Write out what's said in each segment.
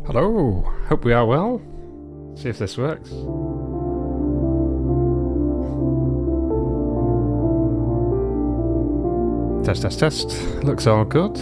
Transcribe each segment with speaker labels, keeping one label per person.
Speaker 1: Hello, hope we are well. See if this works. Test, test, test. Looks all good.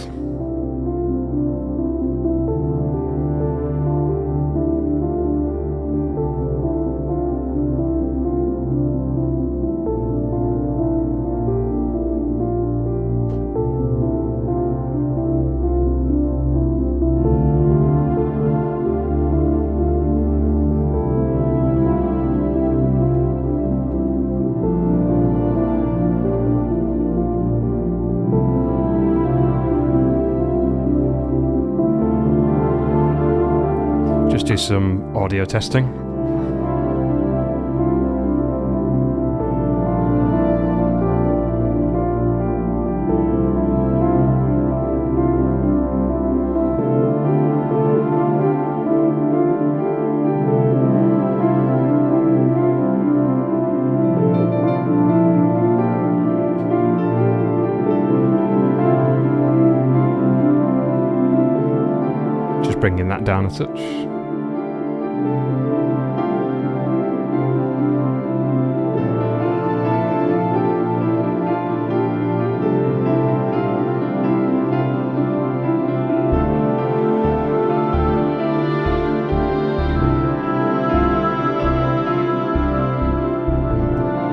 Speaker 1: Just do some audio testing. Just bringing that down a touch.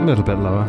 Speaker 1: A little bit lower.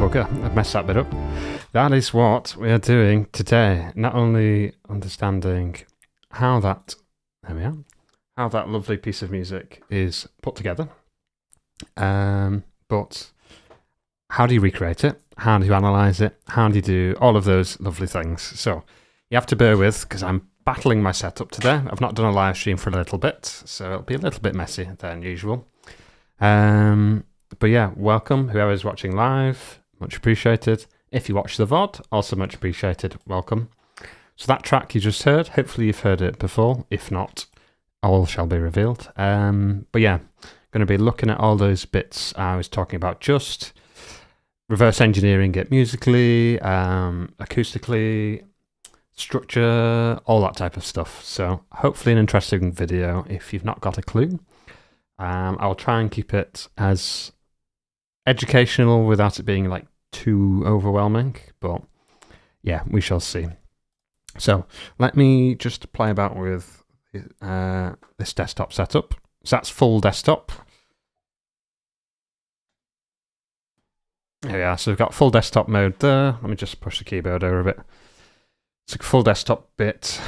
Speaker 1: Okay, I've messed that bit up. That is what we are doing today. Not only understanding how that, there we are, how that lovely piece of music is put together, but how do you recreate it? How do you analyze it? How do you do all of those lovely things? So you have to bear with, because I'm battling my setup today. I've not done a live stream for a little bit, so it'll be a little bit messy than usual. But yeah, welcome whoever's watching live. Much appreciated. If you watch the VOD, also much appreciated. Welcome. So that track you just heard, hopefully you've heard it before. If not, all shall be revealed. But yeah, going to be looking at all those bits I was talking about, just reverse engineering it musically, acoustically, structure, all that type of stuff. So hopefully an interesting video if you've not got a clue. I'll try and keep it as educational without it being like too overwhelming, but yeah, we shall see. So let me just play about with this desktop setup. So that's full desktop. There we are. So we've got full desktop mode there. Let me just push the keyboard over a bit. It's a full desktop bit.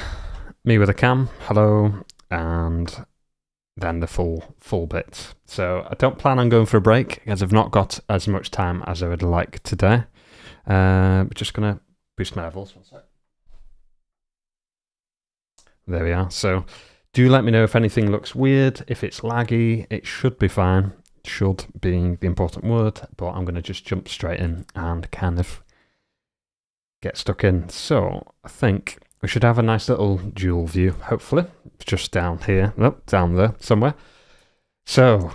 Speaker 1: Me with a cam. Hello. And then the full bit. So I don't plan on going for a break, as I've not got as much time as I would like today. But just going to boost my levels. 1 sec. There we are. So do let me know if anything looks weird. If it's laggy, it should be fine. Should being the important word, but I'm going to just jump straight in and kind of get stuck in. So I think we should have a nice little dual view, hopefully. Just down here, nope, down there somewhere. So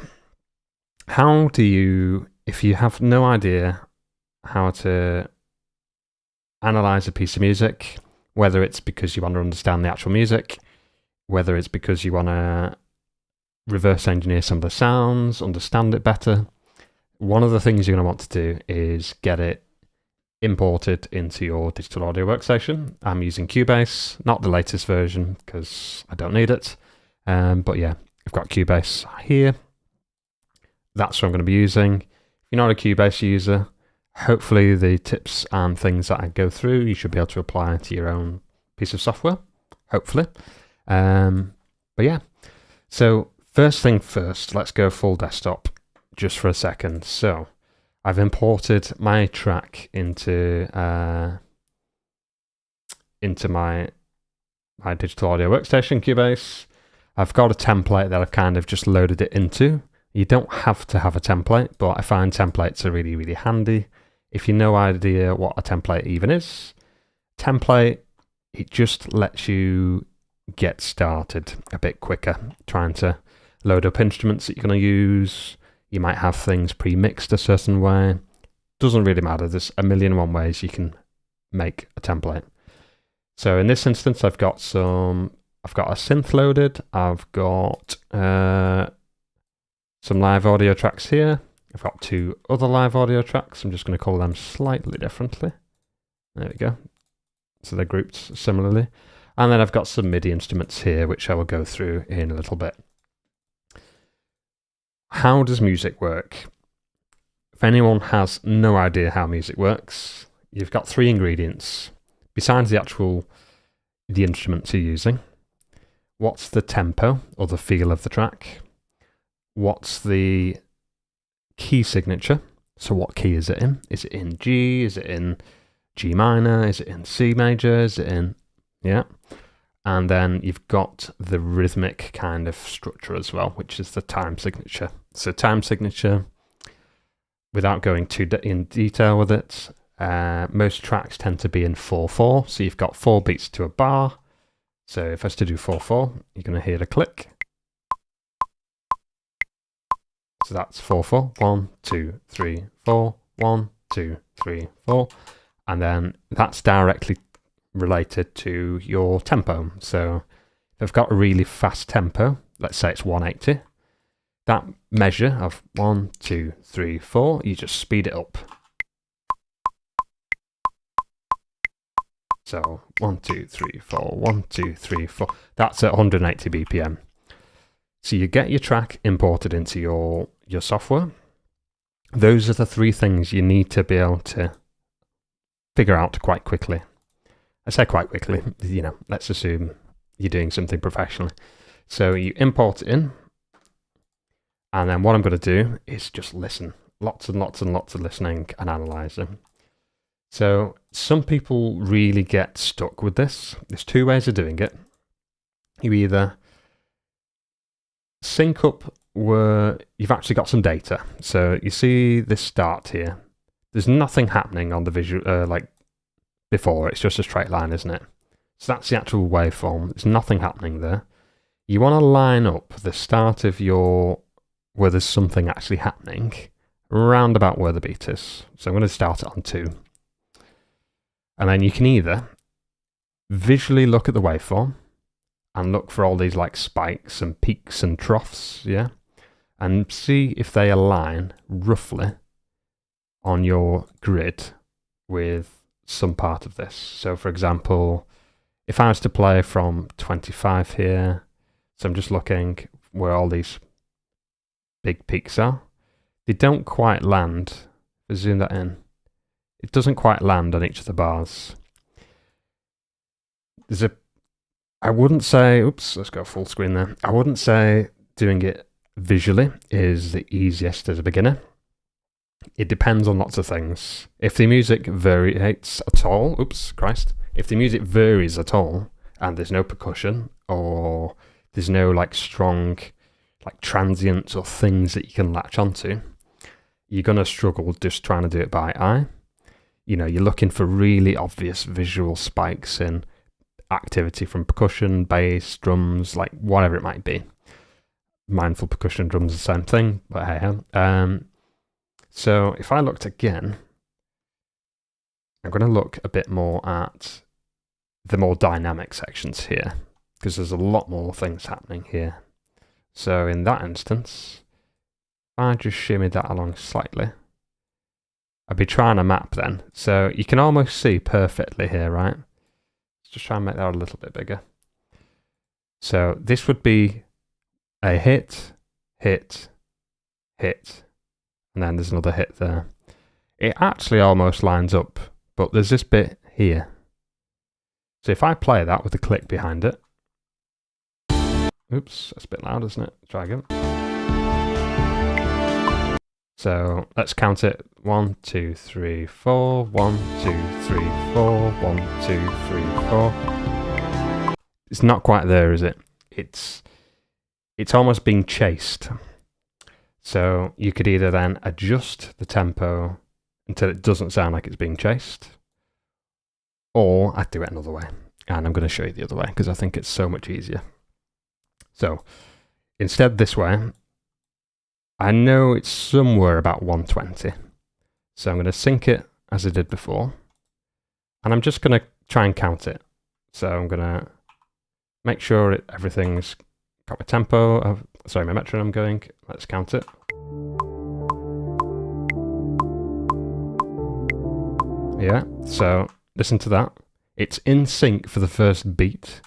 Speaker 1: how do you, if you have no idea how to analyze a piece of music, whether it's because you want to understand the actual music, whether it's because you want to reverse engineer some of the sounds, understand it better, one of the things you're going to want to do is get it imported into your digital audio workstation. I'm using CUBASE, not the latest version because I don't need it. But yeah, I've got CUBASE here. That's what I'm going to be using. If you're not a CUBASE user, Hopefully the tips and things that I go through, you should be able to apply to your own piece of software, hopefully. But yeah, so first thing first, let's go full desktop just for a second. So I've imported my track into my digital audio workstation, CUBASE. I've got a template that I've kind of just loaded it into. You don't have to have a template, but I find templates are really, really handy. If you have no idea what a template even is, template, it just lets you get started a bit quicker, trying to load up instruments that you're going to use. You might have things pre-mixed a certain way. Doesn't really matter. There's a million and one ways you can make a template. So in this instance, I've got a synth loaded. I've got some live audio tracks here. I've got 2 other live audio tracks. I'm just going to call them slightly differently. There we go. So they're grouped similarly. And then I've got some MIDI instruments here, which I will go through in a little bit. How does music work? If anyone has no idea how music works, you've got 3 ingredients. Besides the instruments you're using, what's the tempo or the feel of the track? What's the key signature? So what key is it in? Is it in G? Is it in G minor? Is it in C major? Is it in... Yeah. And then you've got the rhythmic kind of structure as well, which is the time signature. So time signature, without going too in detail with it, most tracks tend to be in 4/4. So you've got 4 beats to a bar. So if I was to do 4/4, you're going to hear a click. So that's 4/4. 1, 2, 3, 4. 1, 2, 3, 4. And then that's directly related to your tempo. So if I've got a really fast tempo, let's say it's 180, that measure of 1, 2, 3, 4, you just speed it up. So 1, 2, 3, 4, 1, 2, 3, 4. That's at 180 BPM. So you get your track imported into your software. Those are the 3 things you need to be able to figure out quite quickly. I say quite quickly, let's assume you're doing something professionally. So you import it in, and then what I'm going to do is just listen. Lots and lots and lots of listening and analysing. So some people really get stuck with this. There's 2 ways of doing it. You either sync up where you've actually got some data. So you see this start here. There's nothing happening on the visual, like before. It's just a straight line, isn't it? So that's the actual waveform. There's nothing happening there. You want to line up the start of where there's something actually happening, round about where the beat is. So I'm going to start it on 2. And then you can either visually look at the waveform and look for all these like spikes and peaks and troughs, yeah? And see if they align roughly on your grid with some part of this. So for example, if I was to play from 25 here, so I'm just looking where all these big peaks are, they don't quite land. If I zoom that in, it doesn't quite land on each of the bars. I wouldn't say, oops, let's go full screen there. I wouldn't say doing it visually is the easiest as a beginner. It depends on lots of things. If the music varies at all, if the music varies at all and there's no percussion or there's no like strong like transients or things that you can latch onto, you're going to struggle just trying to do it by eye. You're looking for really obvious visual spikes in activity from percussion, bass, drums, like whatever it might be. Mindful percussion drums, the same thing, but hey. So if I looked again, I'm going to look a bit more at the more dynamic sections here, because there's a lot more things happening here. So in that instance, if I just shimmy that along slightly, I'd be trying to map then. So you can almost see perfectly here, right? Let's just try and make that a little bit bigger. So this would be a hit, hit, hit, and then there's another hit there. it actually almost lines up, but there's this bit here. So if I play that with a click behind it, oops, that's a bit loud, isn't it? Try again. So let's count it. 1, 2, 3, 4. 1, 2, 3, 4. 1, 2, 3, 4. It's not quite there, is it? It's almost being chased. So you could either then adjust the tempo until it doesn't sound like it's being chased, or I'd do it another way. And I'm going to show you the other way because I think it's so much easier. So instead this way, I know it's somewhere about 120. So I'm going to sync it as I did before. And I'm just going to try and count it. So I'm going to make sure everything's got my tempo, sorry, my metronome going. Let's count it. Yeah, so listen to that. It's in sync for the first beat.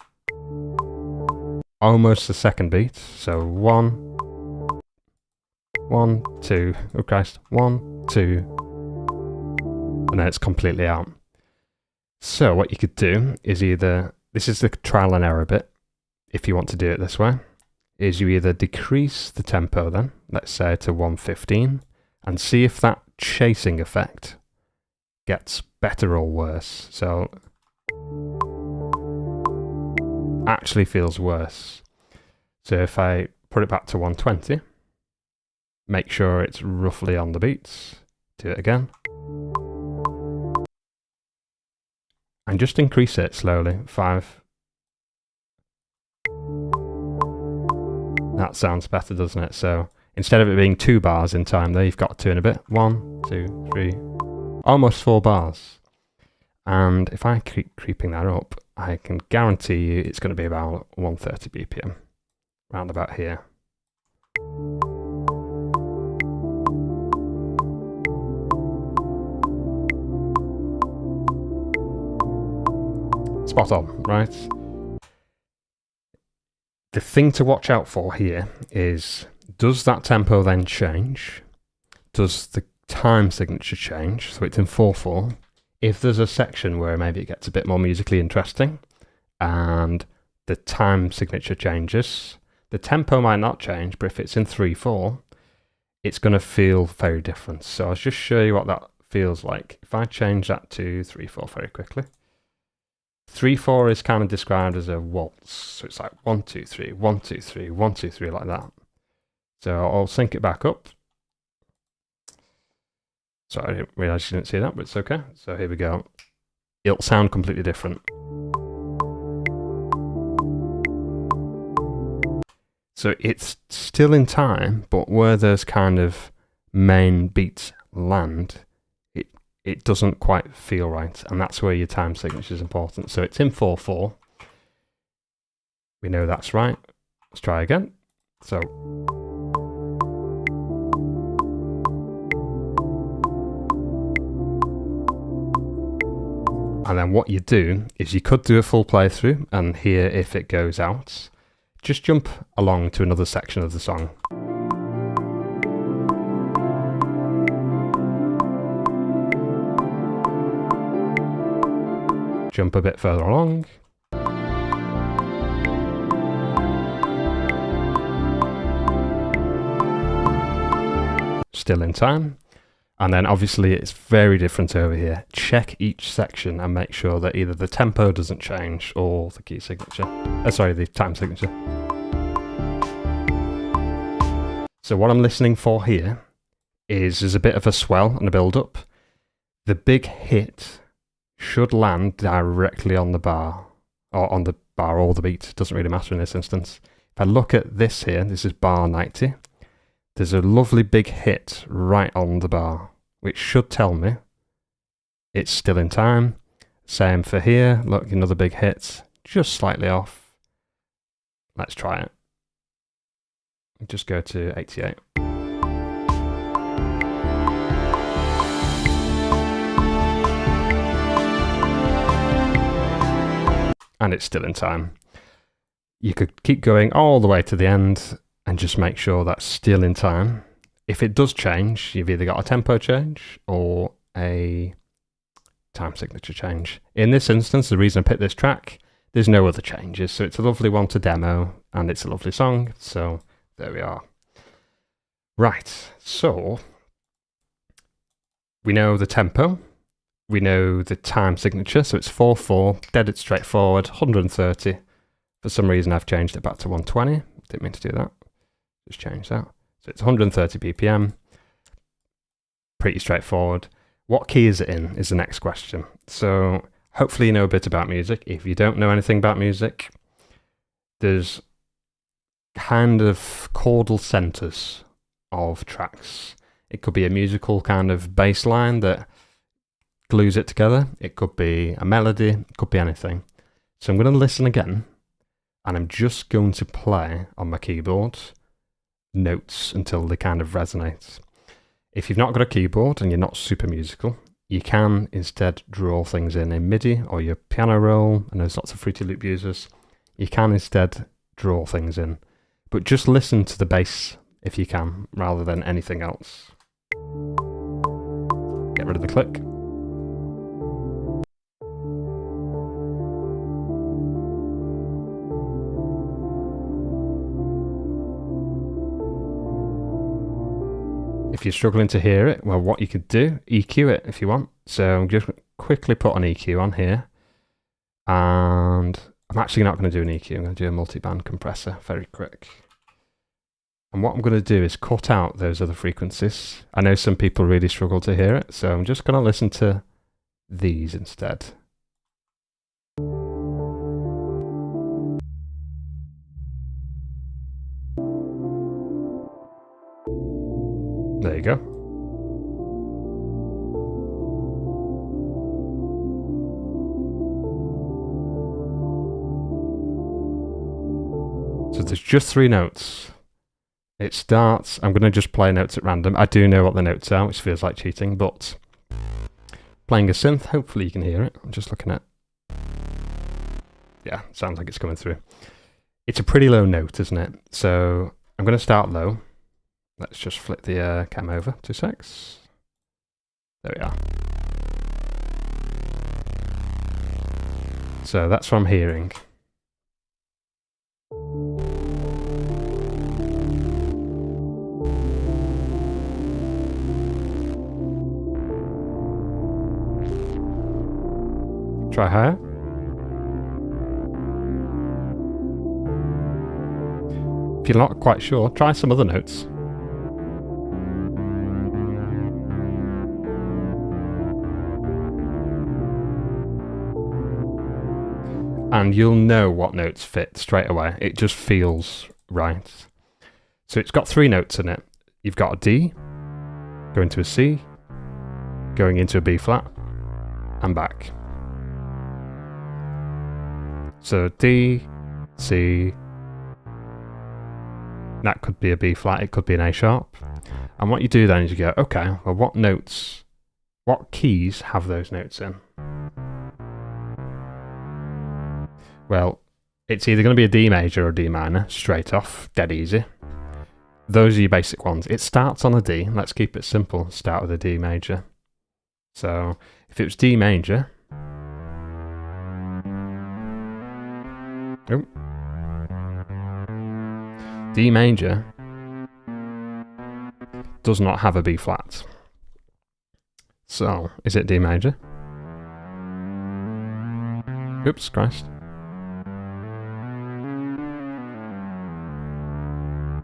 Speaker 1: Almost the second beat. So 1, 2, oh Christ, 1, 2, and then it's completely out. So what you could do is either, this is the trial and error bit, if you want to do it this way, is you either decrease the tempo then, let's say to 115, and see if that chasing effect gets better or worse. So actually feels worse. So if I put it back to 120, make sure it's roughly on the beats, do it again, and just increase it slowly, 5. That sounds better, doesn't it? So instead of it being 2 bars in time there, you've got 2 and a bit. 1, 2, 3, almost 4 bars. And if I keep creeping that up, I can guarantee you it's going to be about 130 BPM, round about here. Spot on, right? The thing to watch out for here is, does that tempo then change? Does the time signature change? So it's in 4/4. If there's a section where maybe it gets a bit more musically interesting and the time signature changes, the tempo might not change, but if it's in 3/4, it's going to feel very different. So I'll just show you what that feels like. If I change that to 3/4 very quickly. 3/4 is kind of described as a waltz. So it's like 1, 2, 3, 1, 2, 3, 1, 2, 3, like that. So I'll sync it back up. Sorry, I didn't realise you didn't see that, but it's okay. So here we go. It'll sound completely different. So it's still in time, but where those kind of main beats land, it doesn't quite feel right, and that's where your time signature is important. So it's in 4/4. We know that's right. Let's try again. So and then what you do is you could do a full playthrough and hear if it goes out. Just jump along to another section of the song. Jump a bit further along. Still in time. And then obviously it's very different over here. Check each section and make sure that either the tempo doesn't change or the key signature. The time signature. So what I'm listening for here is a bit of a swell and a build up. The big hit should land directly on the bar, or the beat. It doesn't really matter in this instance. If I look at this here, this is bar 90. There's a lovely big hit right on the bar, which should tell me it's still in time. Same for here. Look, another big hit, just slightly off. Let's try it. Just go to 88. And it's still in time. You could keep going all the way to the end and just make sure that's still in time. If it does change, you've either got a tempo change or a time signature change. In this instance, the reason I picked this track, there's no other changes, so it's a lovely one to demo, and it's a lovely song, so there we are. Right, so we know the tempo, we know the time signature, so it's 4/4, dead straightforward, 130. For some reason I've changed it back to 120, didn't mean to do that, just change that. So it's 130 BPM, pretty straightforward. What key is it in is the next question. So hopefully you know a bit about music. If you don't know anything about music, there's kind of chordal centers of tracks. It could be a musical kind of bass line that glues it together. It could be a melody, it could be anything. So I'm going to listen again, and I'm just going to play on my keyboard notes until they kind of resonate. If you've not got a keyboard and you're not super musical, you can instead draw things in MIDI or your piano roll, and there's lots of Fruity Loop users. You can instead draw things in, but just listen to the bass if you can, rather than anything else. Get rid of the click. If you're struggling to hear it, well, what you could do, EQ it if you want. So I'm just quickly put an EQ on here. And I'm actually not going to do an EQ. I'm going to do a multi-band compressor very quick. And what I'm going to do is cut out those other frequencies. I know some people really struggle to hear it, so I'm just going to listen to these instead. There you go. So there's just 3 notes. It starts, I'm going to just play notes at random. I do know what the notes are, which feels like cheating, but playing a synth, hopefully you can hear it. I'm just looking at, yeah, sounds like it's coming through. It's a pretty low note, isn't it? So I'm going to start low. Let's just flip the cam over 2 secs. There we are. So that's what I'm hearing. Try higher. If you're not quite sure, try some other notes. And you'll know what notes fit straight away. It just feels right. So it's got 3 notes in it. You've got a D, going to a C, going into a B flat, and back. So D, C, that could be a B flat, it could be an A sharp. And what you do then is you go, okay, well what notes, what keys have those notes in? Well, it's either going to be a D major or a D minor, straight off, dead easy. Those are your basic ones. It starts on a D, let's keep it simple, start with a D major. So, if it was D major, oh, D major does not have a B flat. So, is it D major? Oops, Christ.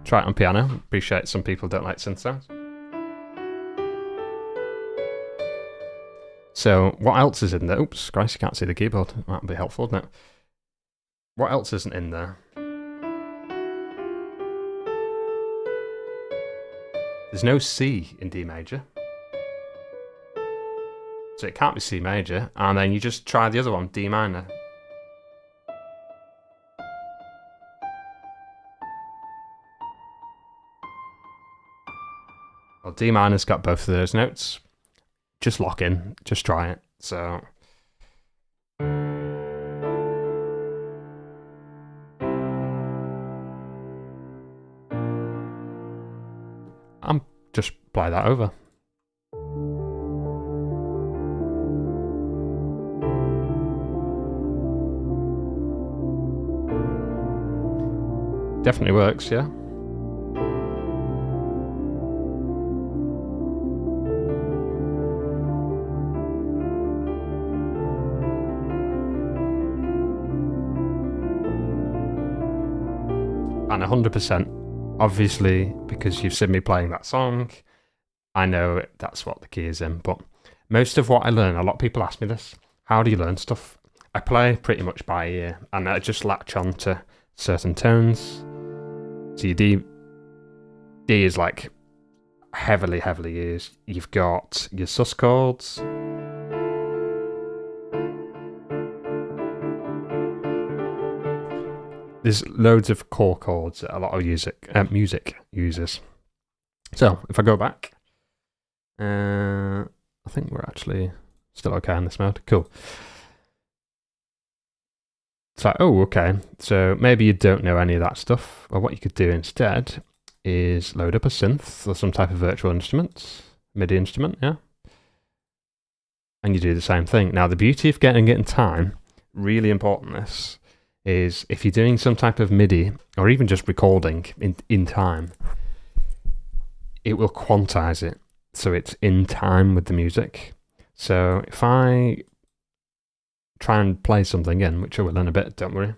Speaker 1: Try it on piano. Appreciate some people don't like synth sounds. So, what else is in there? Oops, Christ, you can't see the keyboard. That would be helpful, wouldn't it? What else isn't in there? There's no C in D major. So it can't be C major. And then you just try the other one, D minor. Well, D minor's got both of those notes. Just lock in, just try it. So I'm just play that over. Definitely works, yeah. And 100%, obviously, because you've seen me playing that song, I know that's what the key is in. But most of what I learn, a lot of people ask me this, how do you learn stuff? I play pretty much by ear, and I just latch on to certain tones. So your D is like heavily used. You've got your sus chords. There's loads of core chords that a lot of music uses. So if I go back, I think we're actually still okay in this mode. Cool. It's like, oh, okay. So maybe you don't know any of that stuff. Well, what you could do instead is load up a synth or some type of virtual instrument, MIDI instrument, yeah? And you do the same thing. Now, the beauty of getting it in time, really important this, is if you're doing some type of MIDI or even just recording in time, it will quantize it so it's in time with the music. So if I try and play something in, which I will in a bit, don't worry,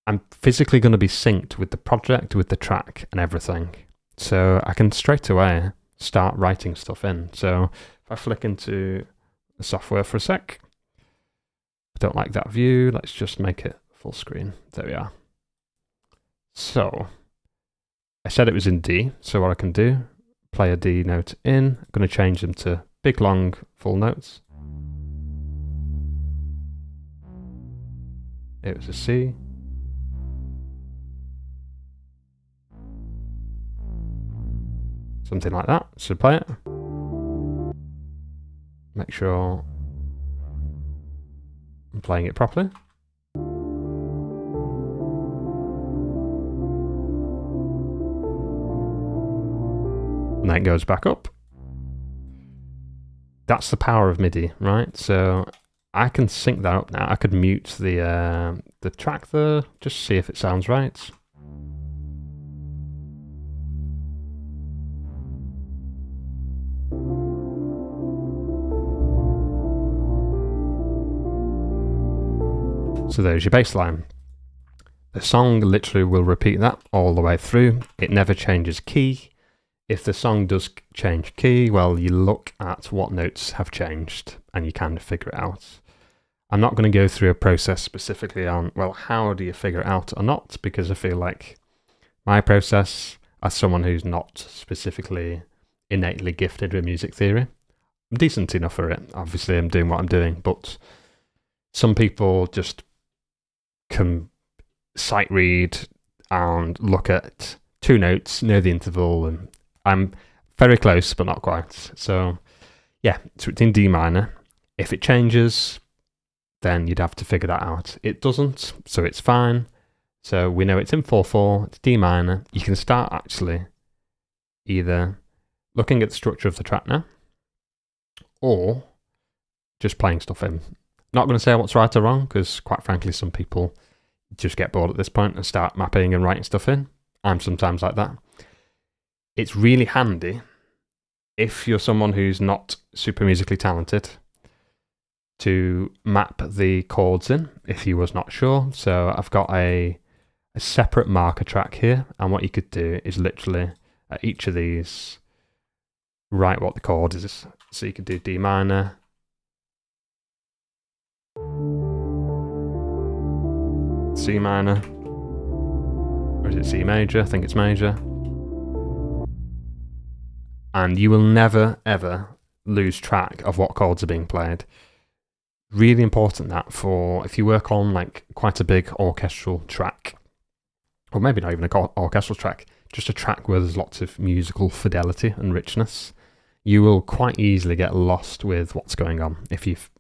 Speaker 1: I'm physically going to be synced with the project, with the track and everything. So I can straight away start writing stuff in. So if I flick into the software for a sec, I don't like that view. Let's just make it full screen. There we are. So I said it was in D. So what I can do, play a D note in. I'm going to change them to big, long, full notes. It was a C. Something like that. So play it. Make sure I'm playing it properly. And then it goes back up. That's the power of MIDI, right? So I can sync that up now. I could mute the track there, just see if it sounds right. So there's your bass line. The song literally will repeat that all the way through. It never changes key. If the song does change key, well, you look at what notes have changed and you kind of figure it out. I'm not going to go through a process specifically on, well, how do you figure it out or not, because I feel like my process, as someone who's not specifically innately gifted with music theory, I'm decent enough for it. Obviously, I'm doing what I'm doing, but some people just can sight read and look at two notes, know the interval, and I'm very close, but not quite. So yeah, so it's in D minor. If it changes, then you'd have to figure that out. It doesn't, so it's fine. So we know it's in 4/4, it's D minor. You can start actually either looking at the structure of the track now, or just playing stuff in. Not going to say what's right or wrong, because quite frankly, some people just get bored at this point and start mapping and writing stuff in. I'm sometimes like that. It's really handy if you're someone who's not super musically talented to map the chords in, if you was not sure. So I've got a separate marker track here, and what you could do is literally at each of these write what the chord is. So you could do D minor, C minor, or is it C major? I think it's major. And you will never, ever lose track of what chords are being played. Really important that for if you work on like quite a big orchestral track, or maybe not even an orchestral track, just a track where there's lots of musical fidelity and richness, you will quite easily get lost with what's going on. If you've,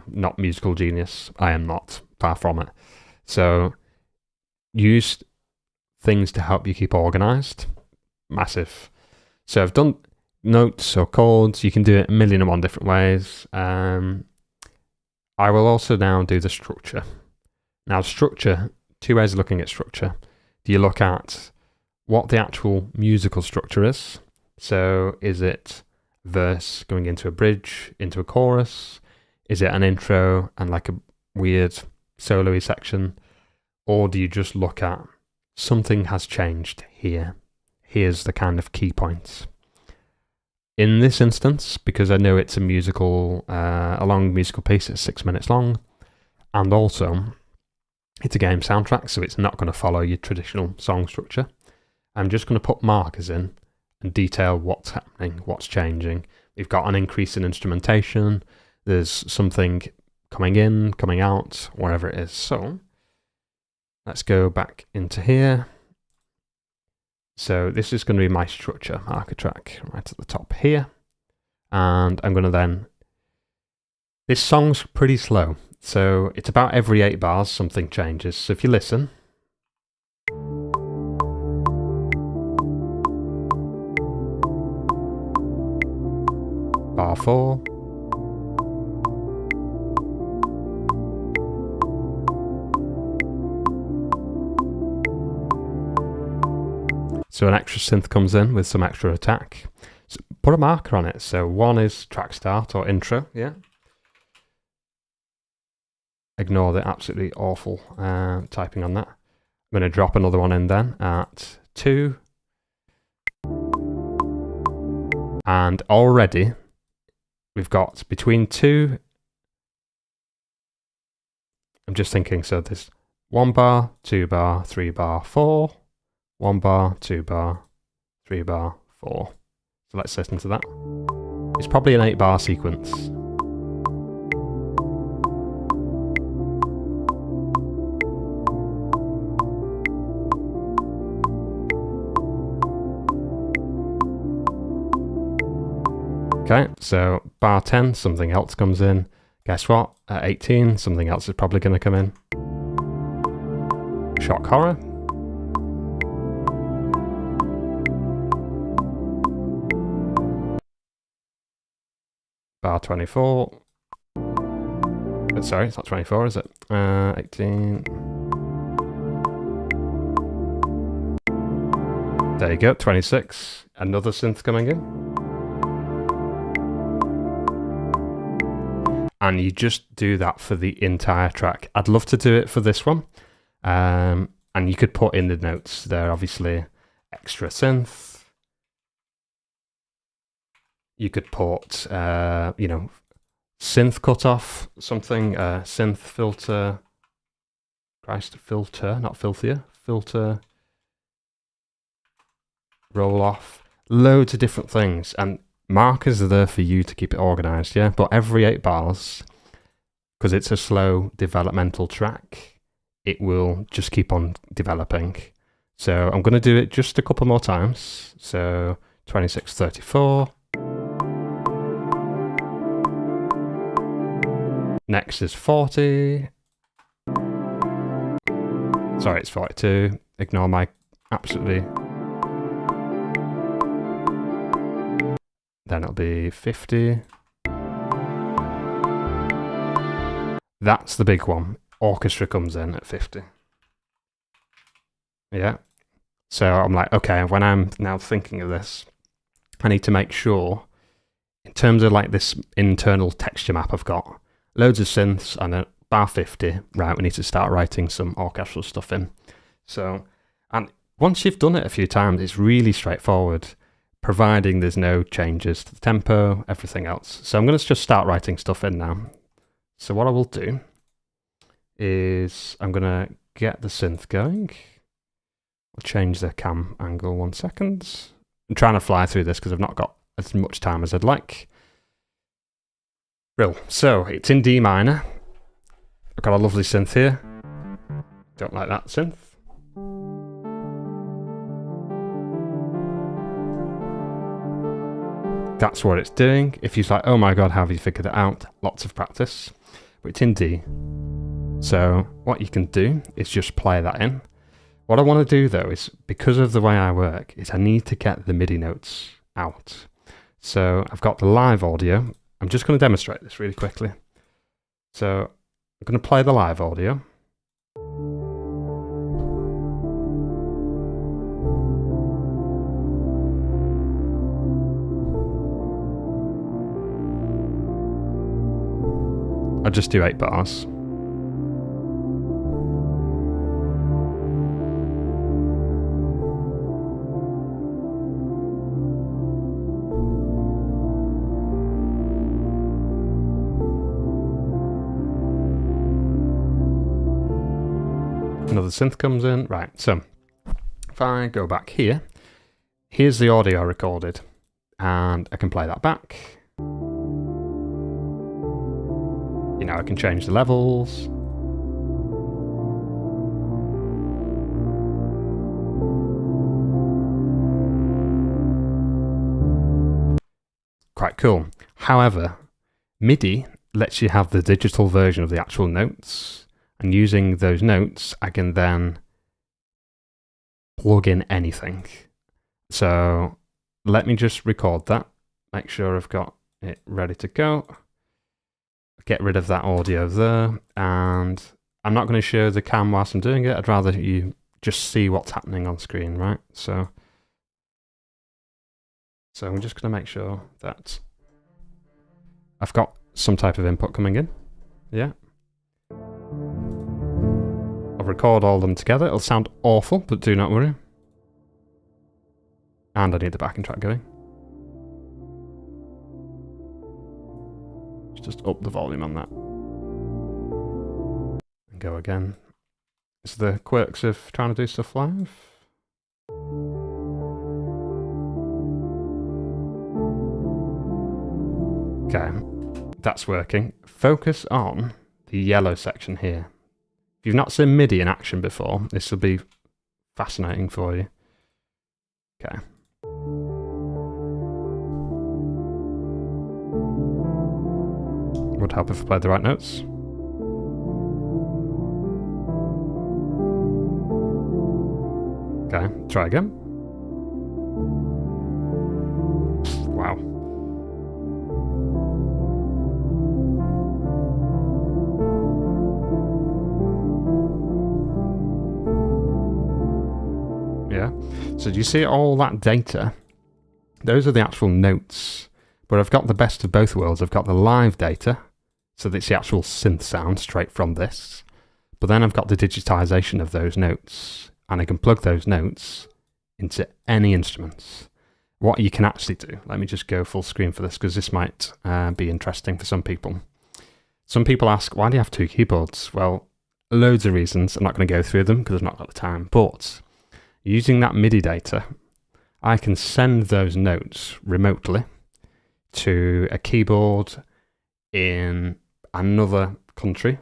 Speaker 1: not musical genius, I am not, far from it. So use things to help you keep organized. Massive. So I've done notes or chords. You can do it a million and one different ways. I will also now do the structure. Now, structure, two ways of looking at structure. Do you look at what the actual musical structure is? So is it verse going into a bridge, into a chorus? Is it an intro and like a weird solo-y section? Or do you just look at something has changed here? Here's the kind of key points. In this instance, because I know it's a long musical piece, it's 6 minutes long, and also it's a game soundtrack, so it's not going to follow your traditional song structure. I'm just going to put markers in and detail what's happening, what's changing. We've got an increase in instrumentation, there's something coming in, coming out, wherever it is. So let's go back into here. So this is going to be my structure marker track right at the top here. And I'm going to then... This song's pretty slow. So it's about every 8 bars something changes. So if you listen... Bar 4. So an extra synth comes in with some extra attack. So put a marker on it. So 1 is track start or intro, yeah. Ignore the absolutely awful typing on that. I'm going to drop another one in then at 2. And already we've got between 2... I'm just thinking, so there's 1 bar, 2 bar, 3 bar, 4... 1 bar, 2 bar, 3 bar, 4. So let's listen to that. It's probably an 8 bar sequence. Okay, so bar 10, something else comes in. Guess what? At 18, something else is probably going to come in. Shock horror. Bar 24. Sorry, it's not 24, is it? 18. There you go, 26. Another synth coming in. And you just do that for the entire track. I'd love to do it for this one. And you could put in the notes there, obviously, extra synth. You could put, you know, synth cutoff, something, synth filter, filter, not filthier, filter, roll off, loads of different things. And markers are there for you to keep it organized, yeah? But every 8 bars, because it's a slow developmental track, it will just keep on developing. So I'm going to do it just a couple more times. So 26, 34. Next is 40. Sorry, it's 42. Ignore my absolutely. Then it'll be 50. That's the big one. Orchestra comes in at 50. Yeah. So I'm like, okay, when I'm now thinking of this, I need to make sure, in terms of like this internal texture map I've got, loads of synths, and at bar 50, right, we need to start writing some orchestral stuff in. So, and once you've done it a few times, it's really straightforward, providing there's no changes to the tempo, everything else. So I'm going to just start writing stuff in now. So what I will do is I'm going to get the synth going. I'll change the cam angle 1 second. I'm trying to fly through this because I've not got as much time as I'd like. Real. So it's in D minor. I've got a lovely synth here. Don't like that synth. That's what it's doing. If you're like, oh my god, how have you figured it out? Lots of practice. But it's in D. So what you can do is just play that in. What I want to do though is, because of the way I work, is I need to get the MIDI notes out. So I've got the live audio. I'm just going to demonstrate this really quickly. So I'm going to play the live audio. I'll just do 8 bars. Another synth comes in. Right, so if I go back here, here's the audio I recorded, and I can play that back. You know, I can change the levels. Quite cool. However, MIDI lets you have the digital version of the actual notes, and using those notes, I can then plug in anything. So let me just record that, make sure I've got it ready to go. Get rid of that audio there, and I'm not going to show the cam whilst I'm doing it. I'd rather you just see what's happening on screen, right? So I'm just going to make sure that I've got some type of input coming in. Yeah. I'll record all of them together. It'll sound awful, but do not worry. And I need the backing track going. Just up the volume on that. And go again. It's the quirks of trying to do stuff live. Okay, that's working. Focus on the yellow section here. If you've not seen MIDI in action before, this will be fascinating for you. Okay. Would help if I played the right notes. Okay, try again. Wow. Yeah. So do you see all that data? Those are the actual notes. But I've got the best of both worlds. I've got the live data, so that's the actual synth sound straight from this. But then I've got the digitization of those notes, and I can plug those notes into any instruments. What you can actually do, let me just go full screen for this, because this might be interesting for some people. Some people ask, why do you have 2 keyboards? Well, loads of reasons. I'm not going to go through them because I've not got the time. But using that MIDI data, I can send those notes remotely to a keyboard in another country.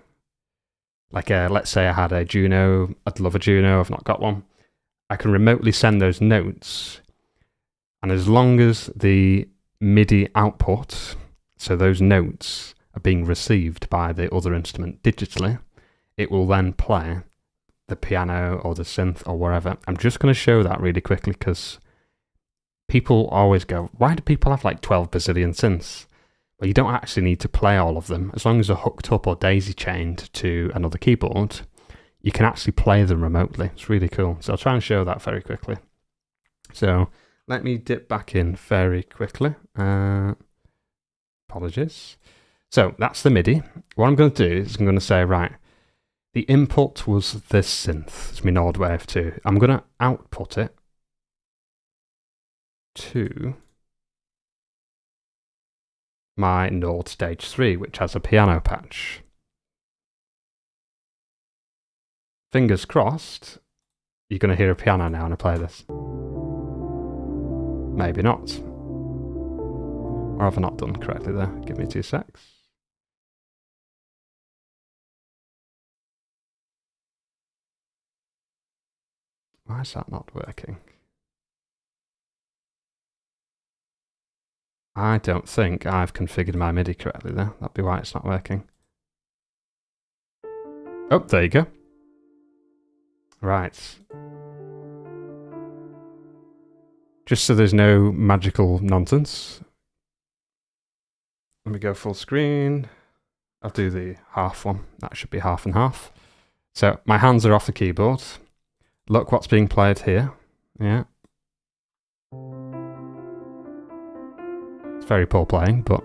Speaker 1: Like, let's say I had a Juno, I'd love a Juno, I've not got one. I can remotely send those notes, and as long as the MIDI output, so those notes are being received by the other instrument digitally, it will then play the piano or the synth or wherever. I'm just going to show that really quickly, because people always go, why do people have like 12 bazillion synths? Well, you don't actually need to play all of them. As long as they're hooked up or daisy-chained to another keyboard, you can actually play them remotely. It's really cool. So I'll try and show that very quickly. So let me dip back in very quickly. Apologies. So that's the MIDI. What I'm going to do is I'm going to say, right, the input was this synth. It's my Nord Wave 2. I'm going to output it to my Nord Stage 3, which has a piano patch. Fingers crossed, you're going to hear a piano now when I play this. Maybe not. Or have I not done correctly there? Give me 2 secs. Why is that not working? I don't think I've configured my MIDI correctly there. That'd be why it's not working. Oh, there you go. Right. Just so there's no magical nonsense, let me go full screen. I'll do the half one. That should be half and half. So my hands are off the keyboard. Look what's being played here. Yeah. It's very poor playing, but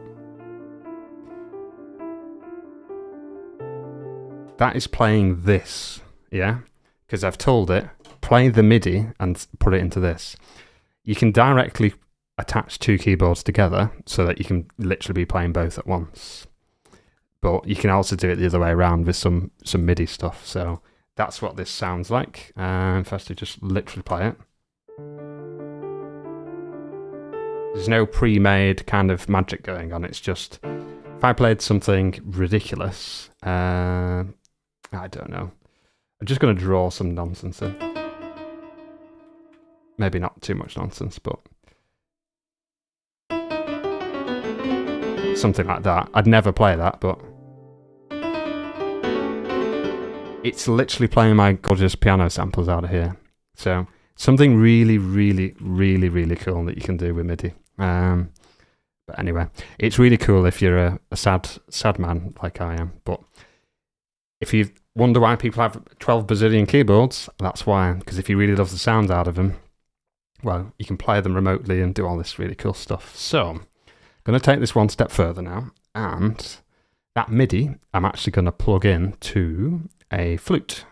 Speaker 1: that is playing this, yeah? Because I've told it, play the MIDI and put it into this. You can directly attach two keyboards together so that you can literally be playing both at once. But you can also do it the other way around with some MIDI stuff. So that's what this sounds like. First, I just literally play it. There's no pre-made kind of magic going on. It's just, if I played something ridiculous, I don't know. I'm just going to draw some nonsense in. Maybe not too much nonsense, but something like that. I'd never play that, but it's literally playing my gorgeous piano samples out of here. So something really, really, really, really cool that you can do with MIDI. But anyway, it's really cool if you're a sad man like I am. But if you wonder why people have 12 bazillion keyboards, that's why. Because if you really love the sound out of them, well, you can play them remotely and do all this really cool stuff. So I'm going to take this one step further now. And that MIDI, I'm actually going to plug in to a flute.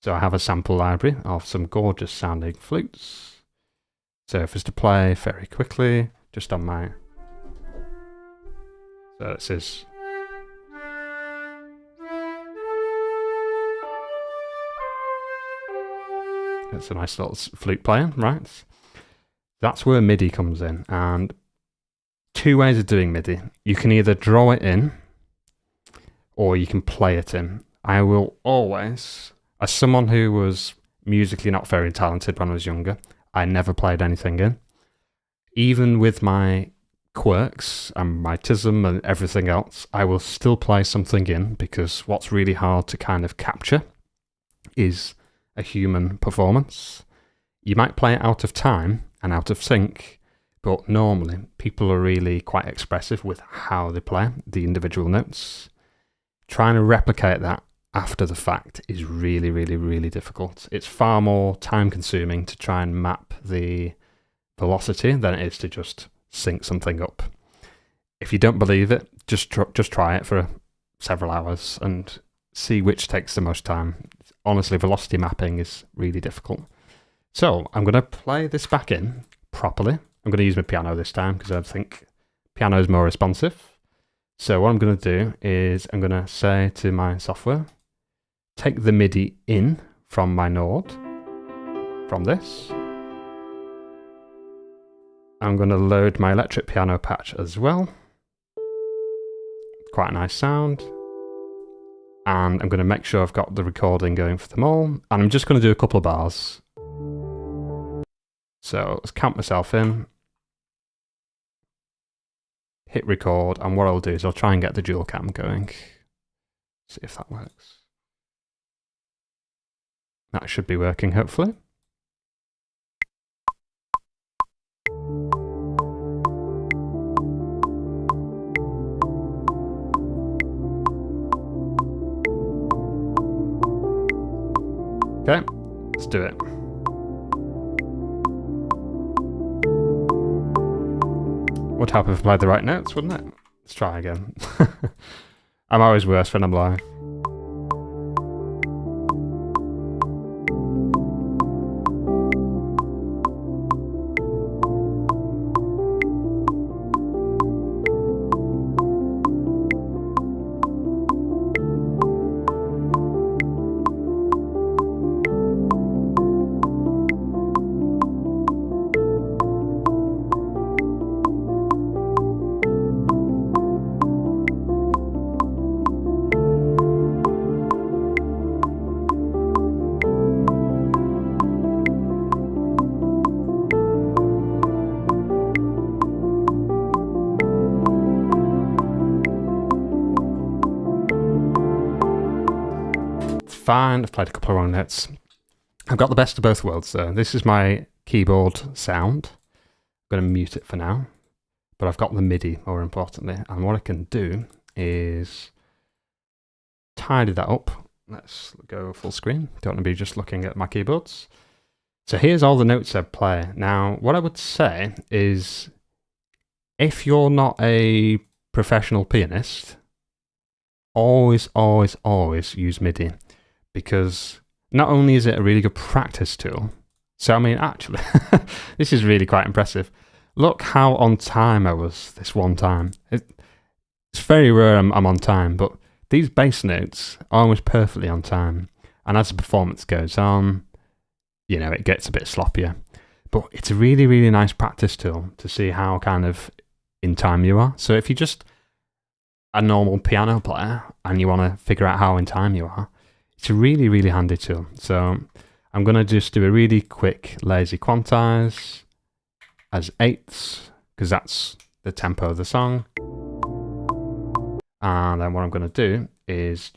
Speaker 1: So I have a sample library of some gorgeous sounding flutes. So if it's to play very quickly, just on my... So this is... It's a nice little flute player, right? That's where MIDI comes in. And two ways of doing MIDI. You can either draw it in, or you can play it in. I will always, as someone who was musically not very talented when I was younger, I never played anything in. Even with my quirks and my tism and everything else, I will still play something in, because what's really hard to kind of capture is a human performance. You might play it out of time and out of sync, but normally people are really quite expressive with how they play the individual notes. Trying to replicate that after the fact is really, really, really difficult. It's far more time consuming to try and map the velocity than it is to just sync something up. If you don't believe it, just try it for several hours and see which takes the most time. Honestly, velocity mapping is really difficult. So I'm going to play this back in properly. I'm going to use my piano this time because I think piano is more responsive. So what I'm going to do is I'm going to say to my software, take the MIDI in from my Node, from this. I'm going to load my electric piano patch as well. Quite a nice sound. And I'm going to make sure I've got the recording going for them all. And I'm just going to do a couple of bars. So let's count myself in. Hit record. And what I'll do is I'll try and get the dual cam going. See if that works. That should be working, hopefully. Okay, let's do it. Would help if I played the right notes, wouldn't it? Let's try again. I'm always worse when I'm live. Fine, I've played a couple of wrong notes. I've got the best of both worlds though. This is my keyboard sound. I'm going to mute it for now. But I've got the MIDI, more importantly. And what I can do is tidy that up. Let's go full screen. Don't want to be just looking at my keyboards. So here's all the notes I play. Now, what I would say is, if you're not a professional pianist, always, always, always use MIDI, because not only is it a really good practice tool, so I mean, actually, this is really quite impressive. Look how on time I was this one time. It's very rare I'm on time, but these bass notes are almost perfectly on time. And as the performance goes on, you know, it gets a bit sloppier. But it's a really, really nice practice tool to see how kind of in time you are. So if you're just a normal piano player and you want to figure out how in time you are, it's a really, really handy tool. So I'm going to just do a really quick lazy quantize as eighths, because that's the tempo of the song. And then what I'm going to do is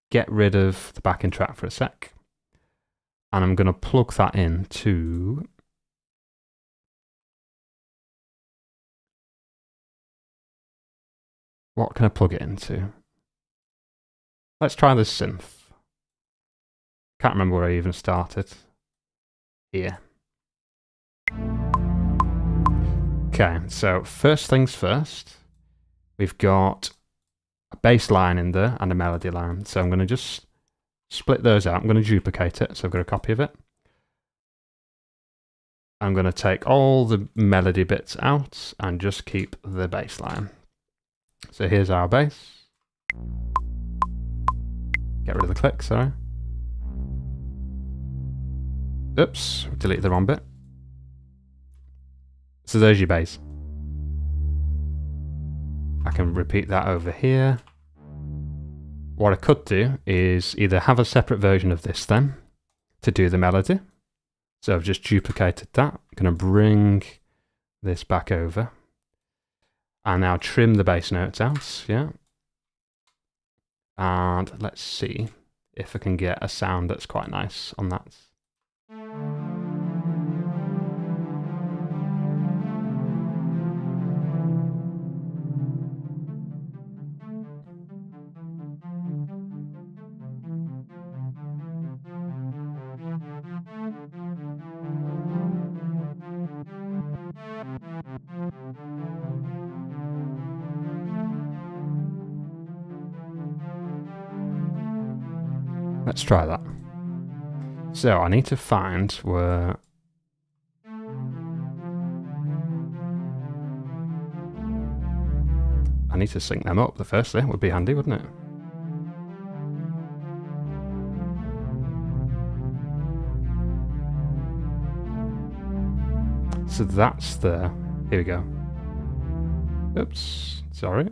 Speaker 1: get rid of the backing track for a sec. And I'm going to plug that into what can I plug it into? Let's try this synth. Can't remember where I even started. Here. Okay, so first things first, we've got a bass line in there and a melody line. So I'm going to just split those out. I'm going to duplicate it, so I've got a copy of it. I'm going to take all the melody bits out and just keep the bass line. So here's our bass. Get rid of the click, sorry. Oops, deleted the wrong bit. So there's your bass. I can repeat that over here. What I could do is either have a separate version of this then to do the melody. So I've just duplicated that. I'm going to bring this back over. And now trim the bass notes out, yeah. And let's see if I can get a sound that's quite nice on that. Let's try that. So I need to find where I need to sync them up. The firstly would be handy, wouldn't it? So that's the, here we go. Oops, sorry.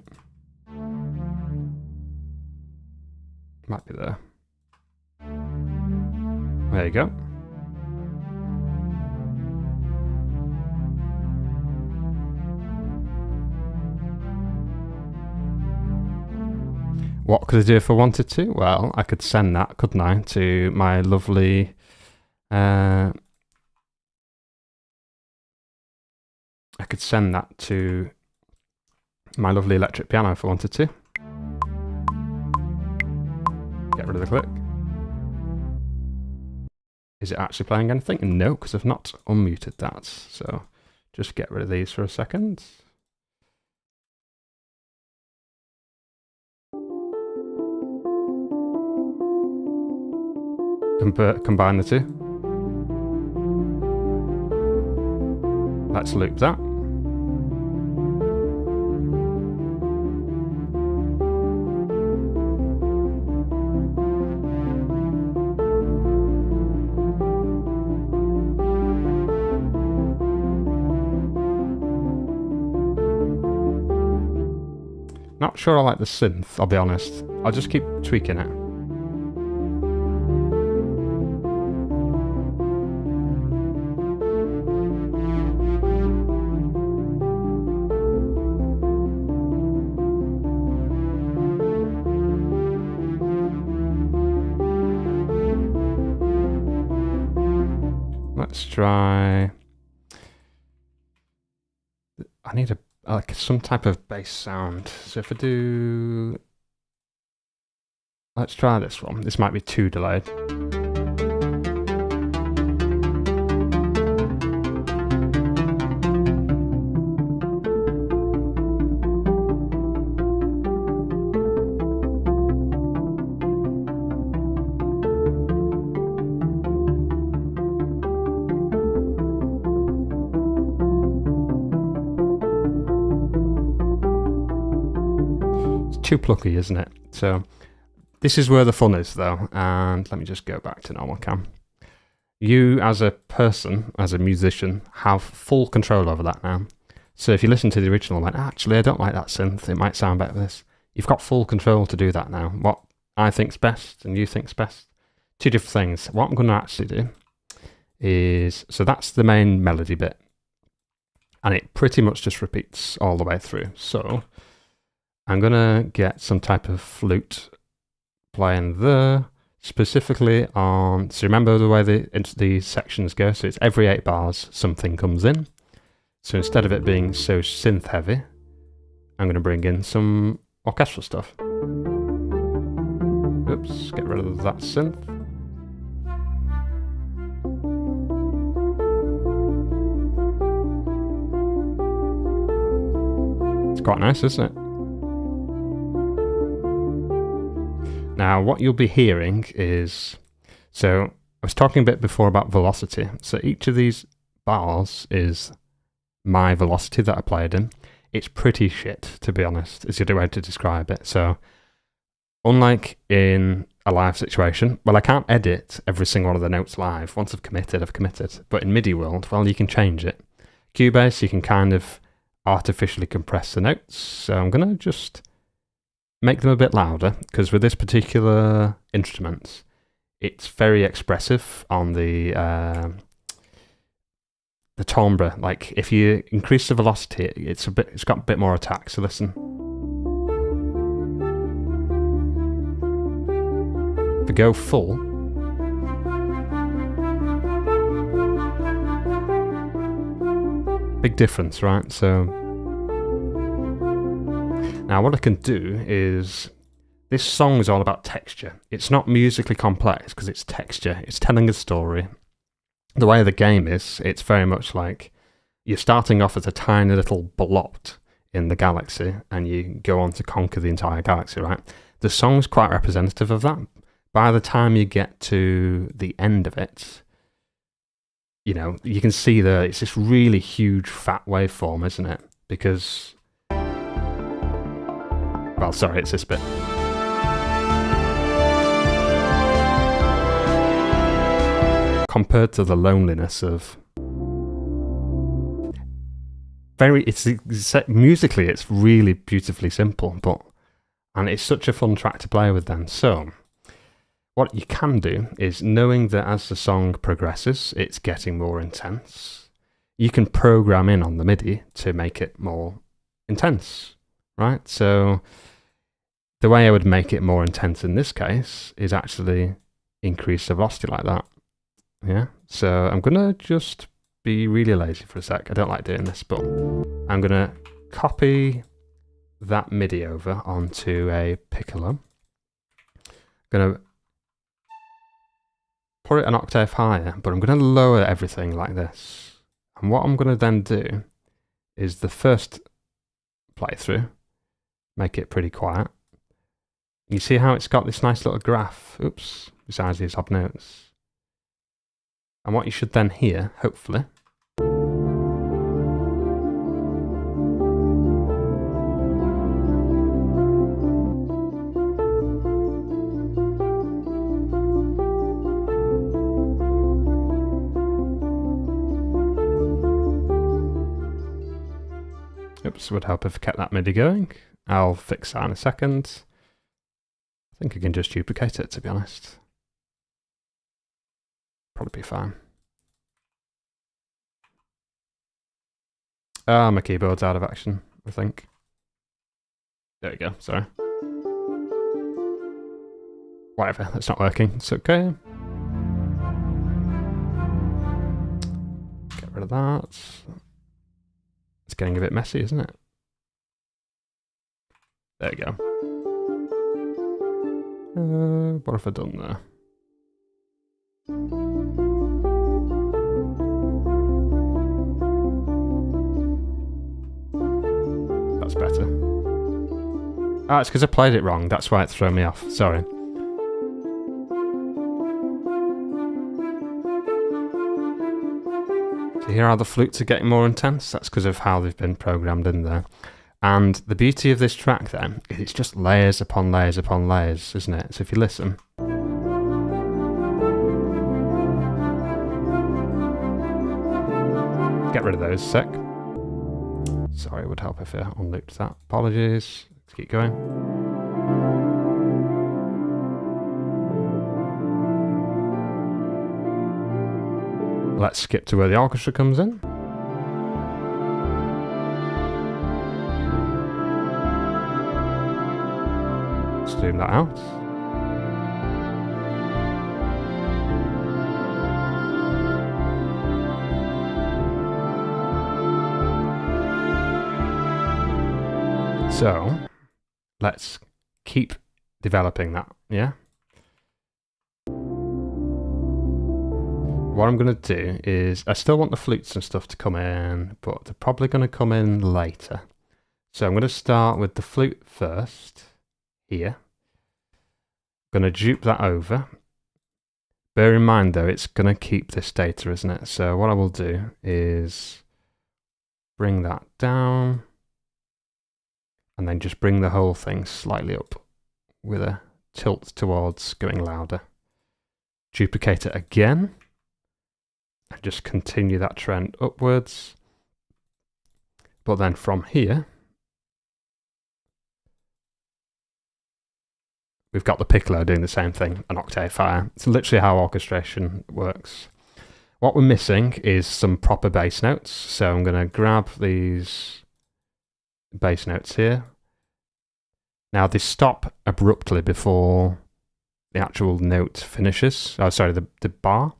Speaker 1: Might be there. There you go. What could I do if I wanted to? Well, I could send that, couldn't I, to my lovely I could send that to my lovely electric piano if I wanted to. Get rid of the click. Is it actually playing anything? No, because I've not unmuted that. So just get rid of these for a second. Combine the two. Let's loop that. Not sure I like the synth, I'll be honest. I'll just keep tweaking it. Let's try. I need like some type of bass sound. So if I do, let's try this one. This might be too delayed. too plucky, isn't it? So this is where the fun is, though. And let me just go back to normal cam. You, as a person, as a musician, have full control over that now. So if you listen to the original, like, actually, I don't like that synth, it might sound better with this. You've got full control to do that now. What I think's best and you think's best. Two different things. What I'm going to actually do is, so that's the main melody bit. And it pretty much just repeats all the way through. So I'm going to get some type of flute playing there. Specifically on, so remember the way the sections go, so it's every 8 bars something comes in. So instead of it being so synth heavy, I'm going to bring in some orchestral stuff. Oops, get rid of that synth. It's quite nice, isn't it? Now, what you'll be hearing is, so I was talking a bit before about velocity. So each of these bars is my velocity that I played in. It's pretty shit, to be honest, is the other way to describe it. So unlike in a live situation, well, I can't edit every single one of the notes live. Once I've committed, I've committed. But in MIDI world, well, you can change it. CUBASE, you can kind of artificially compress the notes. So I'm going to just make them a bit louder, because with this particular instrument, it's very expressive on the timbre. Like if you increase the velocity, it's got a bit more attack. So listen. If we go full, big difference, right? So now what I can do is, this song is all about texture. It's not musically complex because it's texture. It's telling a story. The way the game is, it's very much like you're starting off as a tiny little blot in the galaxy and you go on to conquer the entire galaxy, right? The song's quite representative of that. By the time you get to the end of it, you know, you can see that it's this really huge fat waveform, isn't it? Because, well, sorry, it's this bit. Compared to the loneliness of musically, it's really beautifully simple, and it's such a fun track to play with then. So what you can do is, knowing that as the song progresses, it's getting more intense, you can program in on the MIDI to make it more intense, right? So the way I would make it more intense in this case is actually increase the velocity like that. Yeah, so I'm going to just be really lazy for a sec. I don't like doing this, but I'm going to copy that MIDI over onto a piccolo. I'm going to put it an octave higher, but I'm going to lower everything like this. And what I'm going to then do is the first playthrough, make it pretty quiet. You see how it's got this nice little graph, oops, besides these odd notes. And what you should then hear, hopefully, oops, would help if I kept that MIDI going. I'll fix that in a second. I think I can just duplicate it, to be honest. Probably be fine. My keyboard's out of action, I think. There we go, sorry. Whatever, that's not working, it's okay. Get rid of that. It's getting a bit messy, isn't it? There we go. What have I done there? That's better. Ah, it's because I played it wrong. That's why it's thrown me off. Sorry. So here are the flutes are getting more intense. That's because of how they've been programmed in there. And the beauty of this track then is it's just layers upon layers upon layers, isn't it? So if you listen. Get rid of those a sec. Sorry, it would help if I unlooped that. Apologies. Let's keep going. Let's skip to where the orchestra comes in. Zoom that out. So let's keep developing that, yeah? What I'm going to do is, I still want the flutes and stuff to come in, but they're probably going to come in later. So I'm going to start with the flute first, here. I'm going to dupe that over. Bear in mind though, it's going to keep this data, isn't it? So what I will do is bring that down, and then just bring the whole thing slightly up with a tilt towards going louder. Duplicate it again. And just continue that trend upwards. But then from here, we've got the piccolo doing the same thing, an octave higher. It's literally how orchestration works. What we're missing is some proper bass notes. So I'm going to grab these bass notes here. Now they stop abruptly before the actual note finishes. Oh, sorry, the bar.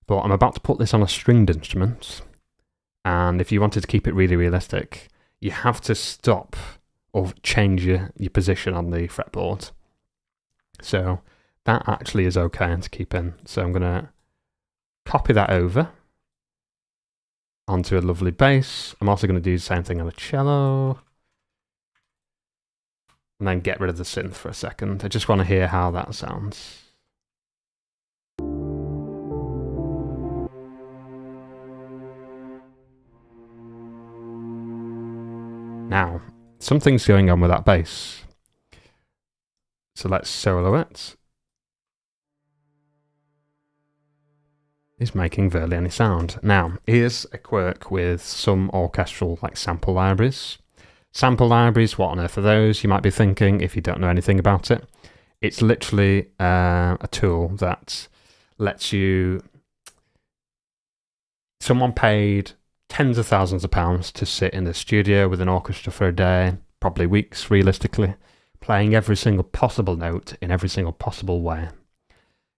Speaker 1: But I'm about to put this on a stringed instrument, and if you wanted to keep it really realistic, you have to stop or change your position on the fretboard. So that actually is okay to keep in. So I'm going to copy that over onto a lovely bass. I'm also going to do the same thing on a cello. And then get rid of the synth for a second. I just want to hear how that sounds. Now, something's going on with that bass. So let's solo it. It's making barely any sound. Now, here's a quirk with some orchestral sample libraries. Sample libraries, what on earth are those? You might be thinking if you don't know anything about it. It's literally a tool that lets you... Someone paid tens of thousands of pounds to sit in the studio with an orchestra for a day, probably weeks realistically, playing every single possible note in every single possible way.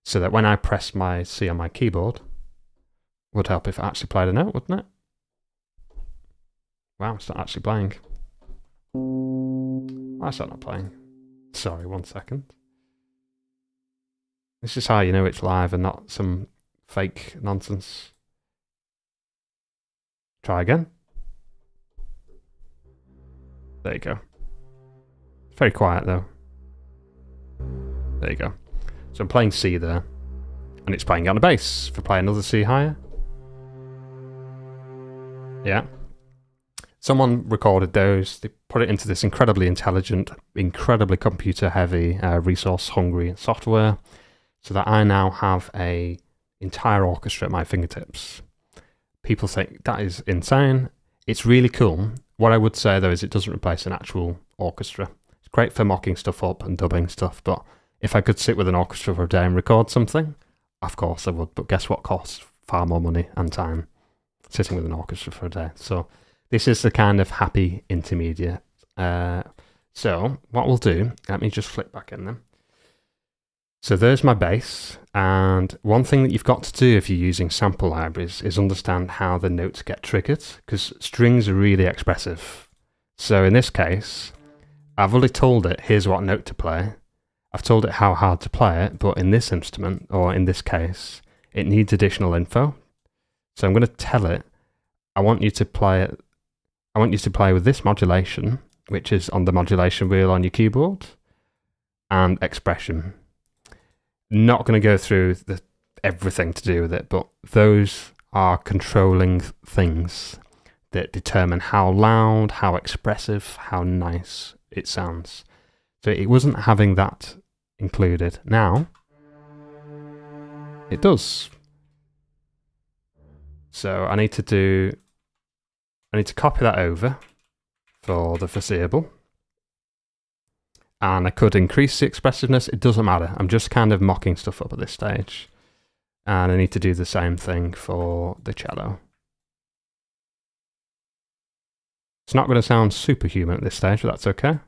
Speaker 1: So that when I press my C on my keyboard, would help if I actually played a note, wouldn't it? Wow, it's not actually playing. Why is that not playing? Sorry, 1 second. This is how you know it's live and not some fake nonsense. Try again. There you go. It's very quiet though. There you go. So I'm playing C there, and it's playing on a bass. If I play another C higher. Yeah. Someone recorded those, they put it into this incredibly intelligent, incredibly computer-heavy, resource-hungry software, so that I now have an entire orchestra at my fingertips. People think that is insane. It's really cool. What I would say, though, is it doesn't replace an actual orchestra. It's great for mocking stuff up and dubbing stuff, but if I could sit with an orchestra for a day and record something, of course I would. But guess what costs far more money and time? Sitting with an orchestra for a day. So this is the kind of happy intermediate. So what we'll do, let me just flip back in then. So there's my bass, and one thing that you've got to do if you're using sample libraries is understand how the notes get triggered, because strings are really expressive. So in this case, I've already told it, here's what note to play. I've told it how hard to play it, but in this instrument, or in this case, it needs additional info. So I'm going to tell it, I want you to play it. I want you to play with this modulation, which is on the modulation wheel on your keyboard, and expression. Not going to go through everything to do with it, but those are controlling things that determine how loud, how expressive, how nice it sounds. So it wasn't having that included. Now, it does. So I need to copy that over for the foreseeable. And I could increase the expressiveness. It doesn't matter. I'm just kind of mocking stuff up at this stage. And I need to do the same thing for the cello. It's not going to sound superhuman at this stage, but that's okay.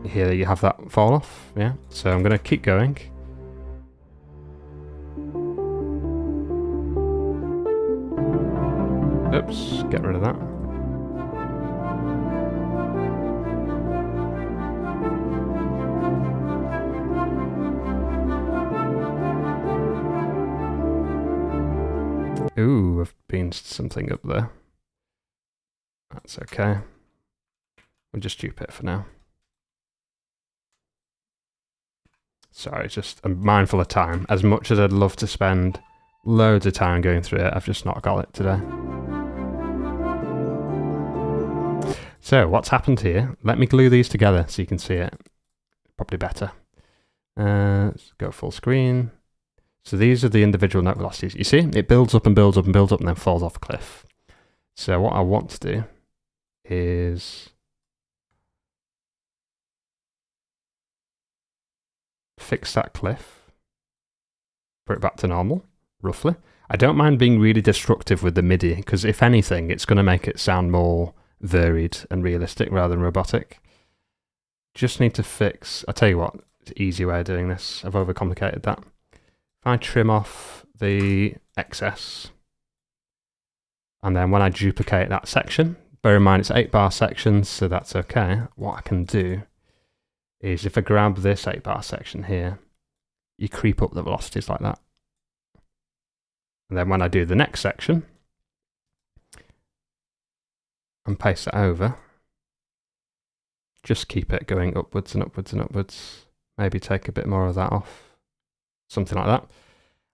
Speaker 1: Here you have that fall off, yeah. So I'm going to keep going. Oops, get rid of that. Ooh, I've pinched something up there. That's okay. We'll just dupe it for now. Sorry, I'm mindful of time. As much as I'd love to spend loads of time going through it, I've just not got it today. So, what's happened here? Let me glue these together so you can see it. Probably better. Let's go full screen. So these are the individual note velocities. You see, it builds up and builds up and builds up and then falls off a cliff. So what I want to do is fix that cliff, put it back to normal, roughly. I don't mind being really destructive with the MIDI, because if anything, it's going to make it sound more varied and realistic rather than robotic. Just need to fix, I'll tell you what, it's an easy way of doing this. I've overcomplicated that. If I trim off the excess, and then when I duplicate that section, bear in mind it's 8-bar sections, so that's okay. What I can do is if I grab this 8-bar section here, you creep up the velocities like that. And then when I do the next section, and paste it over, just keep it going upwards and upwards and upwards. Maybe take a bit more of that off, something like that.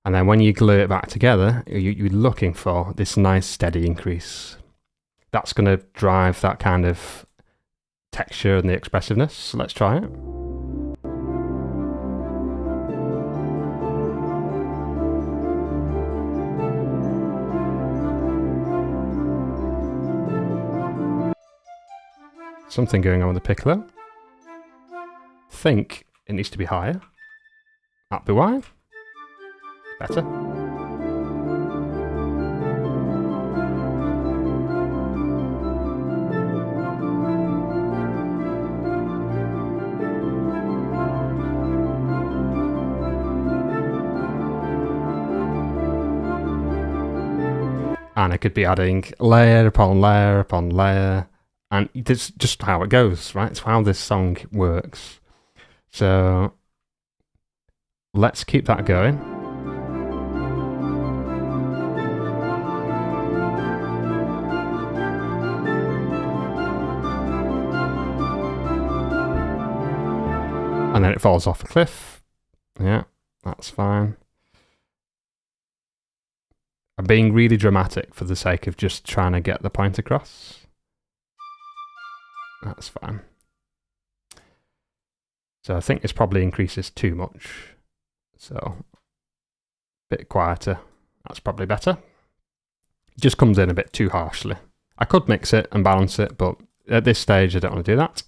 Speaker 1: And then when you glue it back together, you're looking for this nice steady increase. That's going to drive that kind of texture and the expressiveness. So let's try it. Something going on with the piccolo. Think it needs to be higher. That'd be why. Better. And I could be adding layer upon layer upon layer. And it's just how it goes, right? It's how this song works. So let's keep that going. And then it falls off a cliff. Yeah, that's fine. I'm being really dramatic for the sake of just trying to get the point across. That's fine. So I think this probably increases too much. So a bit quieter. That's probably better. It just comes in a bit too harshly. I could mix it and balance it, but at this stage I don't want to do that.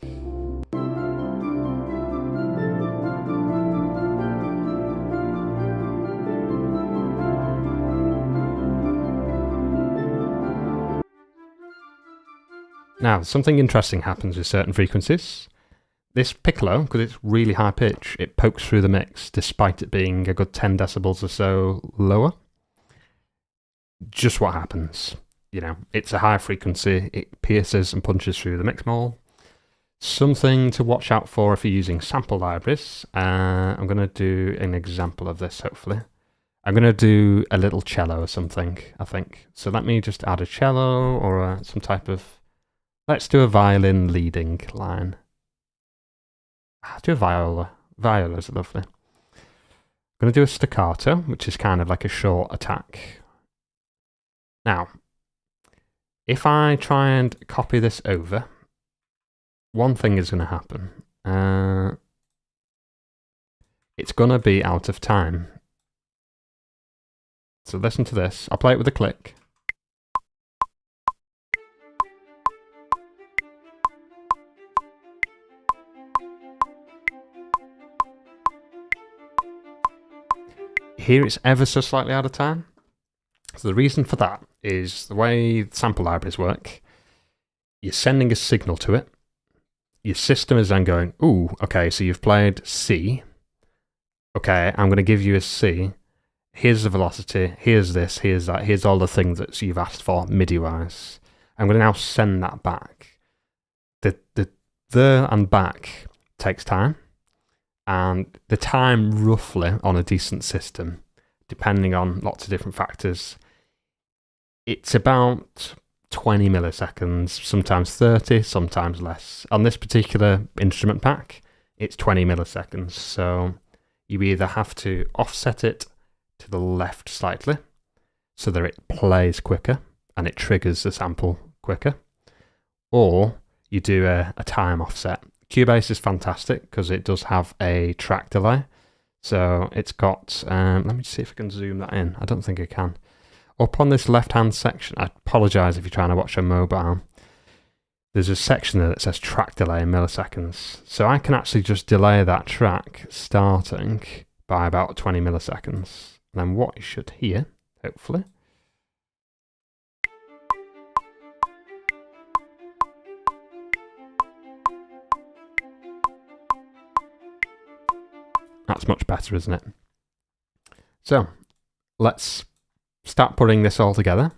Speaker 1: Now, something interesting happens with certain frequencies. This piccolo, because it's really high pitch, it pokes through the mix despite it being a good 10 decibels or so lower. Just what happens. You know, it's a high frequency, it pierces and punches through the mix more. Something to watch out for if you're using sample libraries. I'm going to do an example of this, hopefully. I'm going to do a little cello or something, I think. So let me just add a cello or some type of... Let's do a violin leading line. Do a viola. Violas are lovely. I'm going to do a staccato, which is kind of like a short attack. Now, if I try and copy this over, one thing is going to happen. It's going to be out of time. So listen to this. I'll play it with a click. Here it's ever so slightly out of time. So the reason for that is the way sample libraries work. You're sending a signal to it. Your system is then going, ooh, okay, so you've played C. Okay, I'm going to give you a C. Here's the velocity. Here's this. Here's that. Here's all the things that you've asked for MIDI-wise. I'm going to now send that back. The there and back takes time. And the time roughly on a decent system, depending on lots of different factors, it's about 20 milliseconds, sometimes 30, sometimes less. On this particular instrument pack, it's 20 milliseconds. So you either have to offset it to the left slightly so that it plays quicker and it triggers the sample quicker, or you do a time offset. CUBASE is fantastic because it does have a track delay. So it's got, let me see if I can zoom that in. I don't think I can. Up on this left-hand section, I apologise if you're trying to watch on mobile, there's a section there that says track delay in milliseconds. So I can actually just delay that track starting by about 20 milliseconds. And then what you should hear, hopefully, that's much better, isn't it? So let's start putting this all together.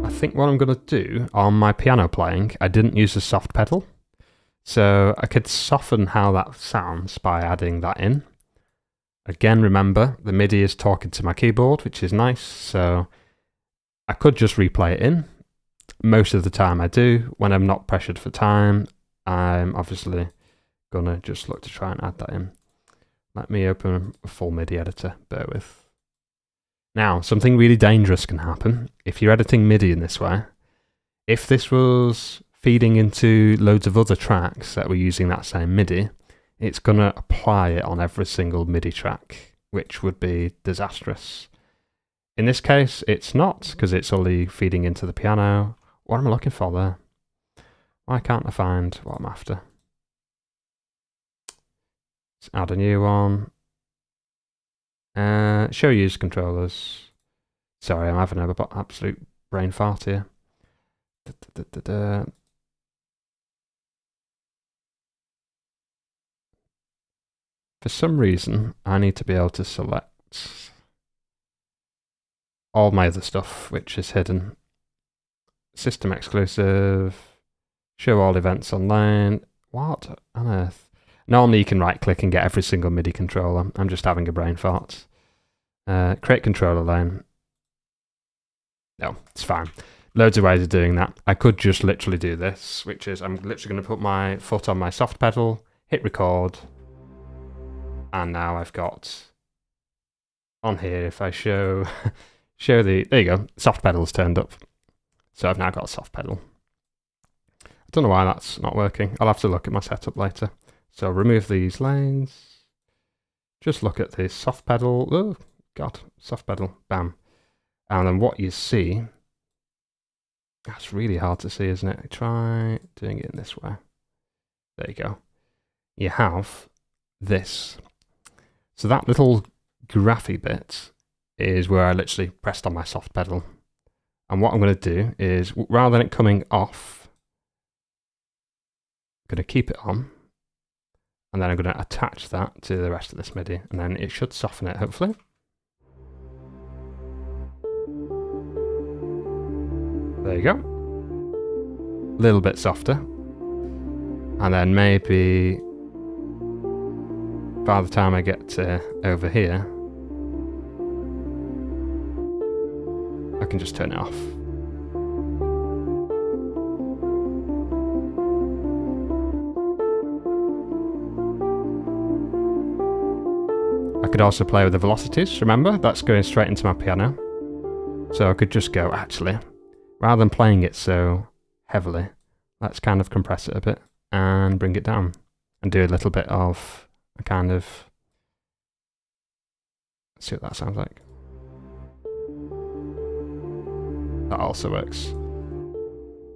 Speaker 1: I think what I'm going to do on my piano playing, I didn't use a soft pedal. So I could soften how that sounds by adding that in. Again, remember, the MIDI is talking to my keyboard, which is nice, so I could just replay it in. Most of the time I do. When I'm not pressured for time, I'm obviously going to just look to try and add that in. Let me open a full MIDI editor, bear with. Now, something really dangerous can happen if you're editing MIDI in this way. If this was feeding into loads of other tracks that were using that same MIDI, it's going to apply it on every single MIDI track, which would be disastrous. In this case, it's not, because it's only feeding into the piano. What am I looking for there? Why can't I find what I'm after? Let's add a new one. Show use controllers. Sorry, I'm having an absolute brain fart here. For some reason, I need to be able to select all my other stuff, which is hidden. System exclusive, show all events online. What on earth? Normally you can right click and get every single MIDI controller. I'm just having a brain fart. Create controller lane. No, it's fine. Loads of ways of doing that. I could just literally do this, which is I'm literally going to put my foot on my soft pedal, hit record, and now I've got on here, if I show the, there you go, soft pedal's turned up. So I've now got a soft pedal. I don't know why that's not working. I'll have to look at my setup later. So remove these lanes. Just look at this soft pedal. Oh, God, soft pedal, bam. And then what you see, that's really hard to see, isn't it? Try doing it in this way. There you go. You have this. So that little graphy bit is where I literally pressed on my soft pedal. And what I'm going to do is, rather than it coming off, I'm going to keep it on. And then I'm going to attach that to the rest of this MIDI. And then it should soften it, hopefully. There you go. A little bit softer. And then maybe by the time I get over here, I can just turn it off. I could also play with the velocities, remember? That's going straight into my piano. So I could just go, actually, rather than playing it so heavily, let's kind of compress it a bit and bring it down and do a little bit of a kind of, let's see what that sounds like. That also works.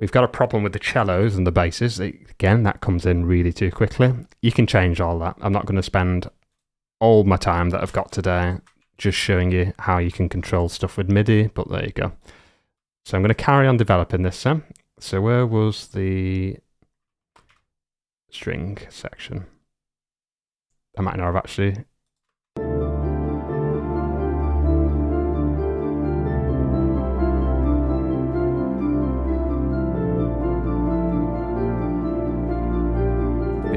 Speaker 1: We've got a problem with the cellos and the basses. Again, that comes in really too quickly. You can change all that. I'm not going to spend all my time that I've got today just showing you how you can control stuff with MIDI, but there you go. So I'm going to carry on developing this then. So where was the string section? I might not have actually...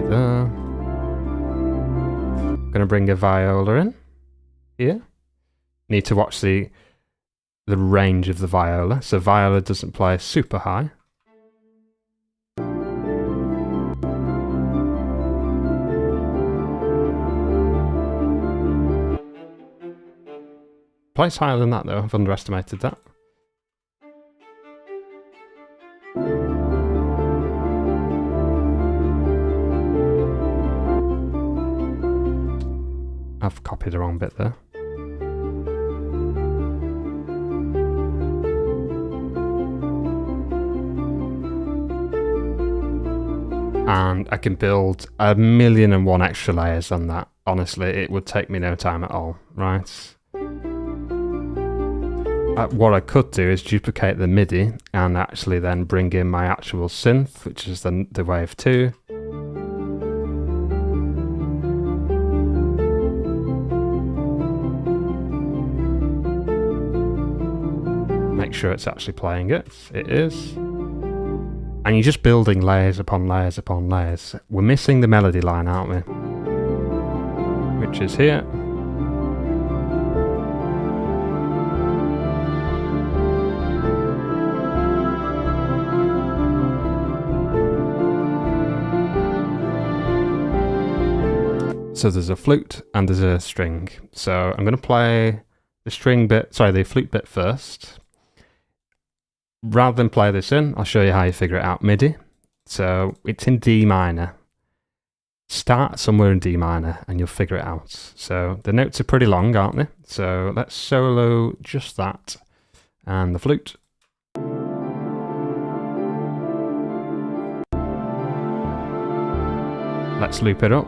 Speaker 1: There. Going to bring a viola in here. Need to watch the range of the viola. So viola doesn't play super high. Plays higher than that though. I've underestimated that. I've copied the wrong bit there. And I can build 1,000,001 extra layers on that. Honestly, it would take me no time at all, right? What I could do is duplicate the MIDI and actually then bring in my actual synth, which is the Wave 2. Make sure it's actually playing it. It is. And you're just building layers upon layers upon layers. We're missing the melody line, aren't we? Which is here. So there's a flute and there's a string. So I'm going to play the string bit, sorry, the flute bit first. Rather than play this in, I'll show you how you figure it out MIDI. So it's in D minor. Start somewhere in D minor and you'll figure it out. So the notes are pretty long, aren't they? So let's solo just that and the flute. Let's loop it up.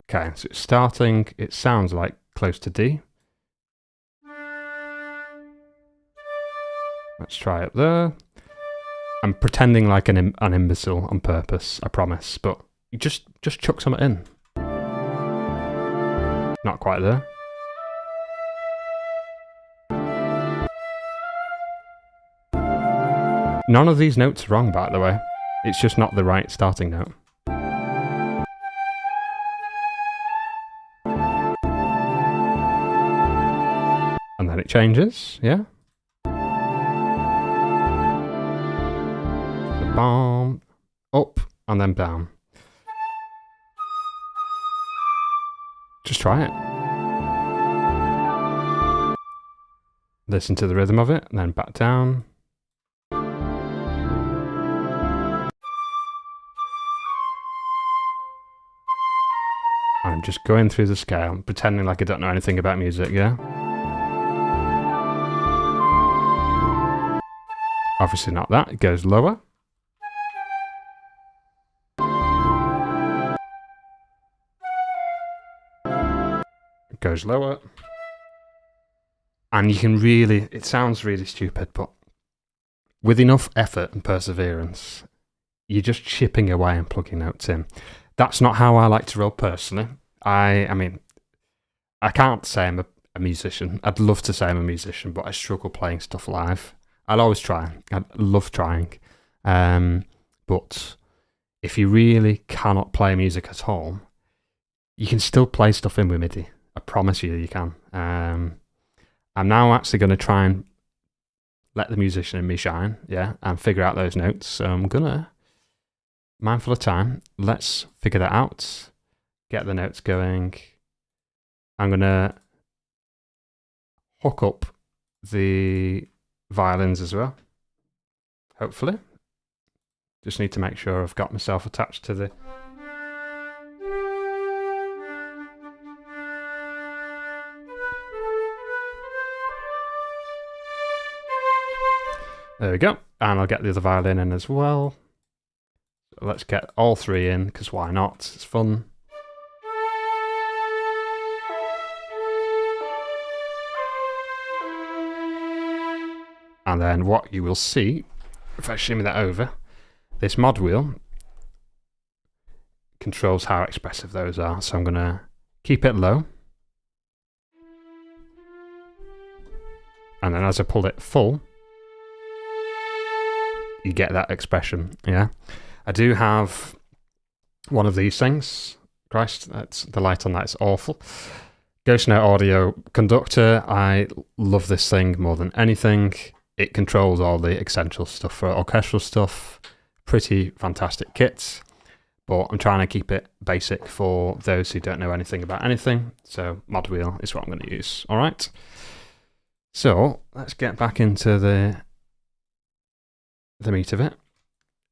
Speaker 1: Okay, so it's starting, it sounds like close to D. Let's try it there. I'm pretending like an imbecile on purpose, I promise, but you just chuck something in. Not quite there. None of these notes are wrong, by the way. It's just not the right starting note. And then it changes, yeah? So bomb, up, and then down. Just try it. Listen to the rhythm of it, and then back down. I'm just going through the scale, pretending like I don't know anything about music, yeah? Obviously not that, it goes lower. It goes lower. And you can really, it sounds really stupid, but with enough effort and perseverance, you're just chipping away and plugging notes in. That's not how I like to roll personally. I mean, I can't say I'm a musician. I'd love to say I'm a musician, but I struggle playing stuff live. I'll always try. I love trying. But if you really cannot play music at all, you can still play stuff in with MIDI. I promise you can. I'm now actually going to try and let the musician in me shine, and figure out those notes. So I'm going to, mindful of time, let's figure that out, get the notes going. I'm going to hook up the violins as well, hopefully. Just need to make sure I've got myself attached to the... There we go. And I'll get the other violin in as well. So let's get all three in, because why not? It's fun. And then what you will see, if I shimmy that over, this mod wheel controls how expressive those are. So I'm going to keep it low. And then as I pull it full, you get that expression, yeah? I do have one of these things. Christ, that's, the light on that is awful. Ghost Note Audio Conductor. I love this thing more than anything. It controls all the essential stuff for orchestral stuff. Pretty fantastic kit. But I'm trying to keep it basic for those who don't know anything about anything. So mod wheel is what I'm going to use. All right. So let's get back into the meat of it.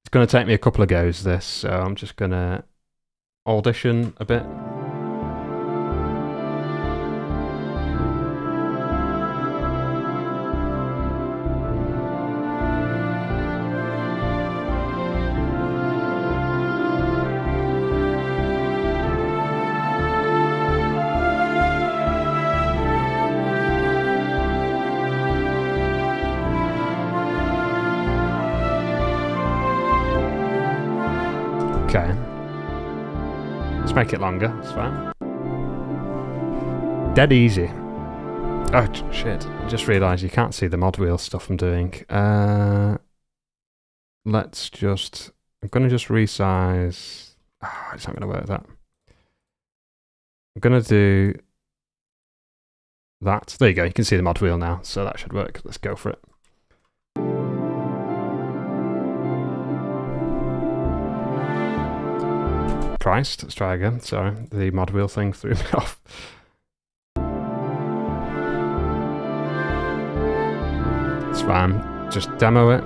Speaker 1: It's going to take me a couple of goes, this, so I'm just going to audition a bit. Okay. Let's make it longer, it's fine. Dead easy. Oh, shit. I just realised you can't see the mod wheel stuff I'm doing. Let's just... I'm going to just resize... Oh, it's not going to work, that. I'm going to do that. There you go, you can see the mod wheel now, so that should work. Let's go for it. Christ, let's try again. Sorry, the mod wheel thing threw me off. It's fine. Just demo it.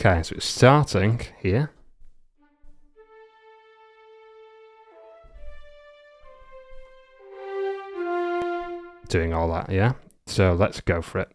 Speaker 1: Okay, so it's starting here. Doing all that, yeah? So let's go for it.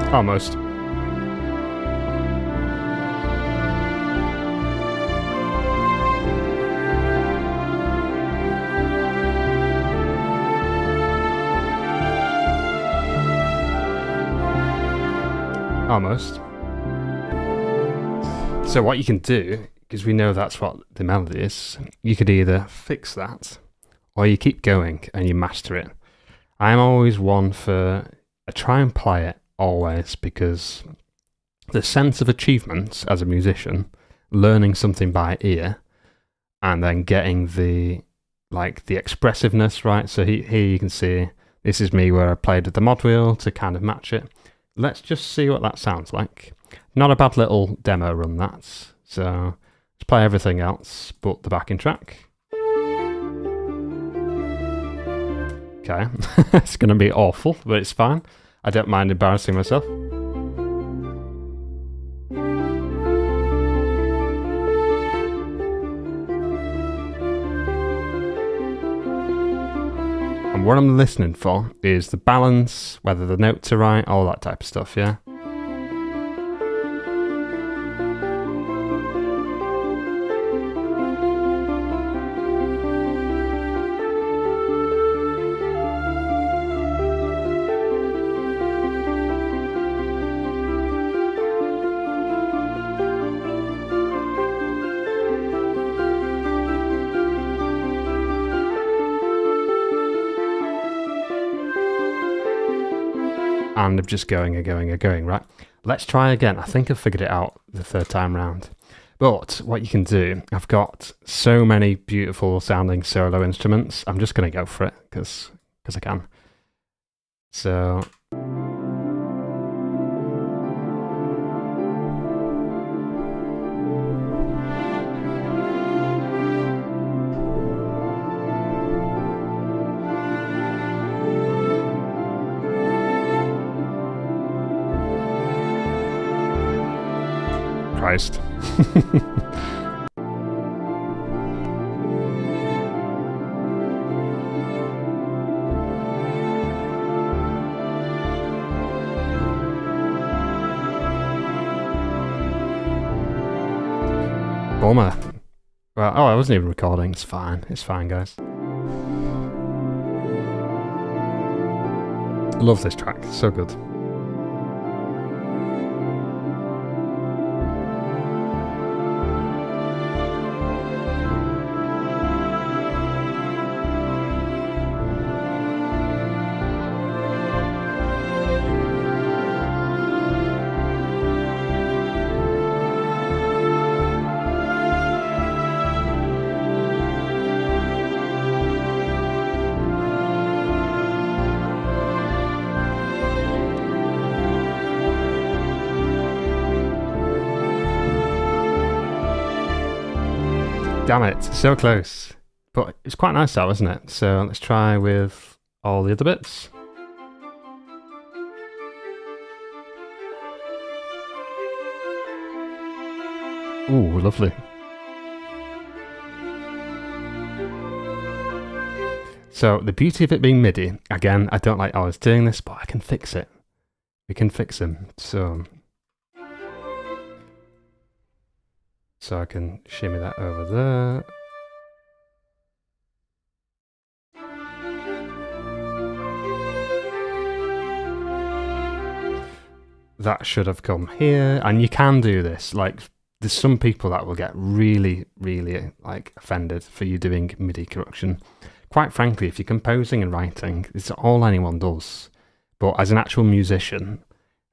Speaker 1: Almost. Almost. So what you can do, because we know that's what the melody is, you could either fix that or you keep going and you master it. I'm always one for, I try and play it always, because the sense of achievement as a musician, learning something by ear and then getting the expressive right. So here you can see this is me where I played with the mod wheel to kind of match it. let's just see what that sounds like. Not a bad little demo run, that's. So let's play everything else but the backing track. Okay, it's going to be awful, but it's fine. I don't mind embarrassing myself. And what I'm listening for is the balance, whether the notes are right, all that type of stuff, yeah? And I'm just going, right? Let's try again. I think I've figured it out the third time round. But what you can do, I've got so many beautiful sounding solo instruments. I'm just going to go for it because I can. So... Christ. Bummer. Well, oh, I wasn't even recording. It's fine. It's fine, guys. Love this track. It's so good. Damn it, so close. But it's quite nice that, wasn't it? So let's try with all the other bits. Ooh, lovely. So the beauty of it being MIDI, again, I don't like always doing this, but I can fix it. We can fix them. So I can shimmy that over there. That should have come here. And you can do this. Like, there's some people that will get really, really like offended for you doing MIDI correction. Quite frankly, if you're composing and writing, it's all anyone does. But as an actual musician,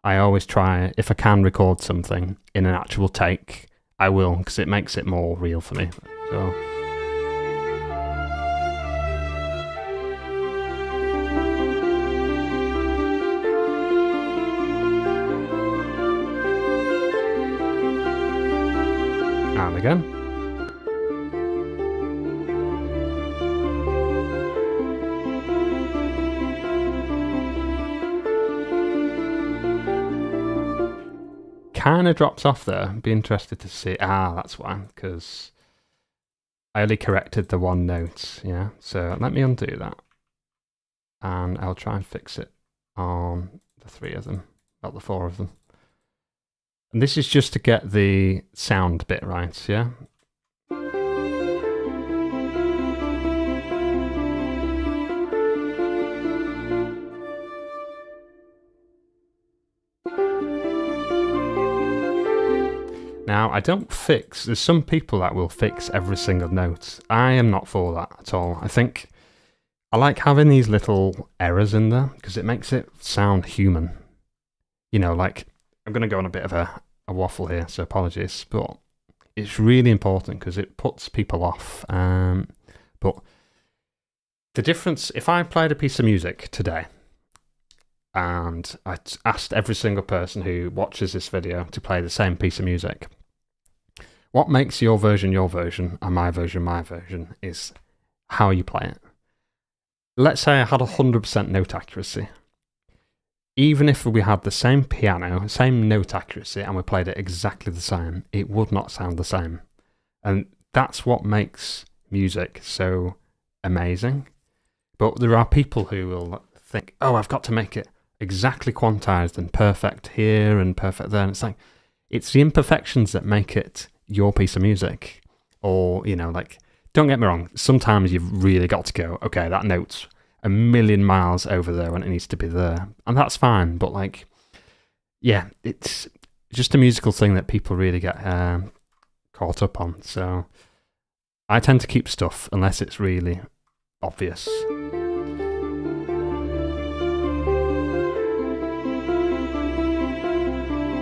Speaker 1: I always try, if I can record something in an actual take, I will, because it makes it more real for me. So. And again. Kind of drops off there. Be interested to see. That's why, because I only corrected the one note. Yeah, so let me undo that, and I'll try and fix it on the three of them, not the four of them. And this is just to get the sound bit right. Yeah. Now, I don't fix, there's some people that will fix every single note. I am not for that at all. I think I like having these little errors in there because it makes it sound human. You know, like, I'm going to go on a bit of a waffle here, so apologies, but it's really important because it puts people off. But the difference, if I played a piece of music today and I asked every single person who watches this video to play the same piece of music. What makes your version, and my version is how you play it. Let's say I had 100% note accuracy. Even if we had the same piano, same note accuracy, and we played it exactly the same, it would not sound the same. And that's what makes music so amazing. But there are people who will think, oh, I've got to make it exactly quantized and perfect here and perfect there. And it's like, it's the imperfections that make it your piece of music. Or, you know, like, don't get me wrong, sometimes you've really got to go, okay, that note's a million miles over there when it needs to be there. And that's fine. But like, yeah, it's just a musical thing that people really get caught up on. So I tend to keep stuff unless it's really obvious.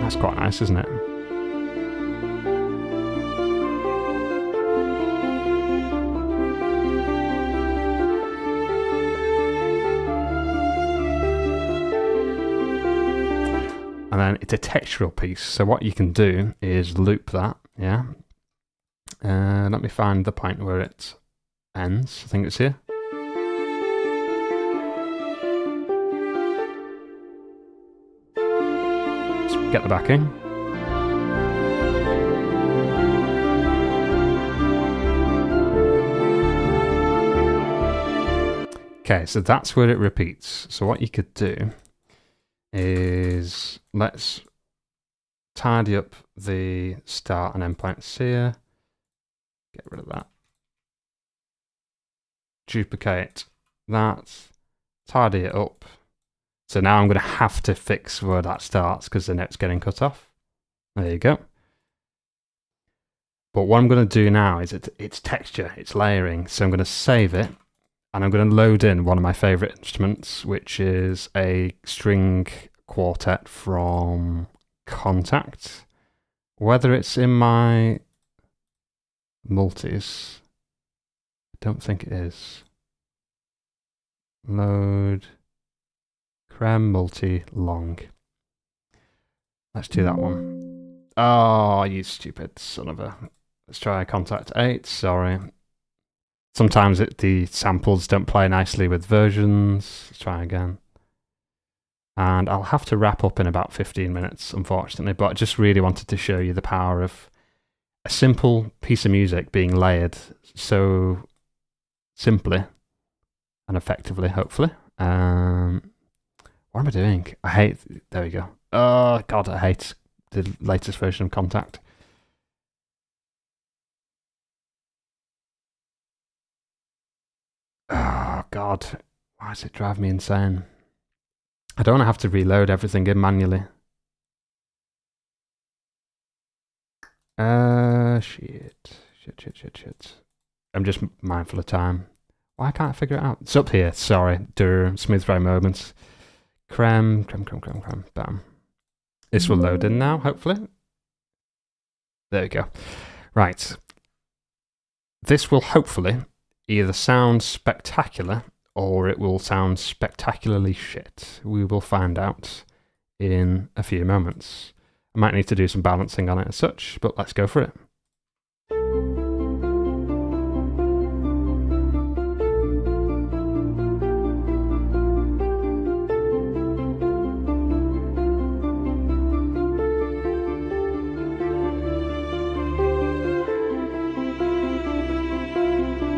Speaker 1: That's quite nice, isn't it? And then it's a textural piece. So what you can do is loop that, yeah. Let me find the point where it ends. I think it's here. Let's get the backing. Okay, so that's where it repeats. So what you could do is, let's tidy up the start and end points here. Get rid of that. Duplicate that. Tidy it up. So now I'm going to have to fix where that starts because the note's getting cut off. There you go. But what I'm going to do now is it's texture, it's layering. So I'm going to save it. And I'm going to load in one of my favourite instruments, which is a string quartet from Contact. Whether it's in my multis, I don't think it is. Load Creme multi long. Let's do that one. Oh, you stupid son of a... Let's try Contact 8, sorry. Sometimes the samples don't play nicely with versions. Let's try again. And I'll have to wrap up in about 15 minutes, unfortunately, but I just really wanted to show you the power of a simple piece of music being layered so simply and effectively, hopefully. What am I doing? I hate... There we go. Oh, God, I hate the latest version of Contact. Oh, God. Why does it drive me insane? I don't want to have to reload everything in manually. Shit. I'm just mindful of time. Why can't I figure it out? It's up here. Sorry. Smooth Ray Moments. Creme. Bam. This will load in now, hopefully. There we go. Right. This will hopefully either sound spectacular or it will sound spectacularly shit. We will find out in a few moments. I might need to do some balancing on it as such, but let's go for it.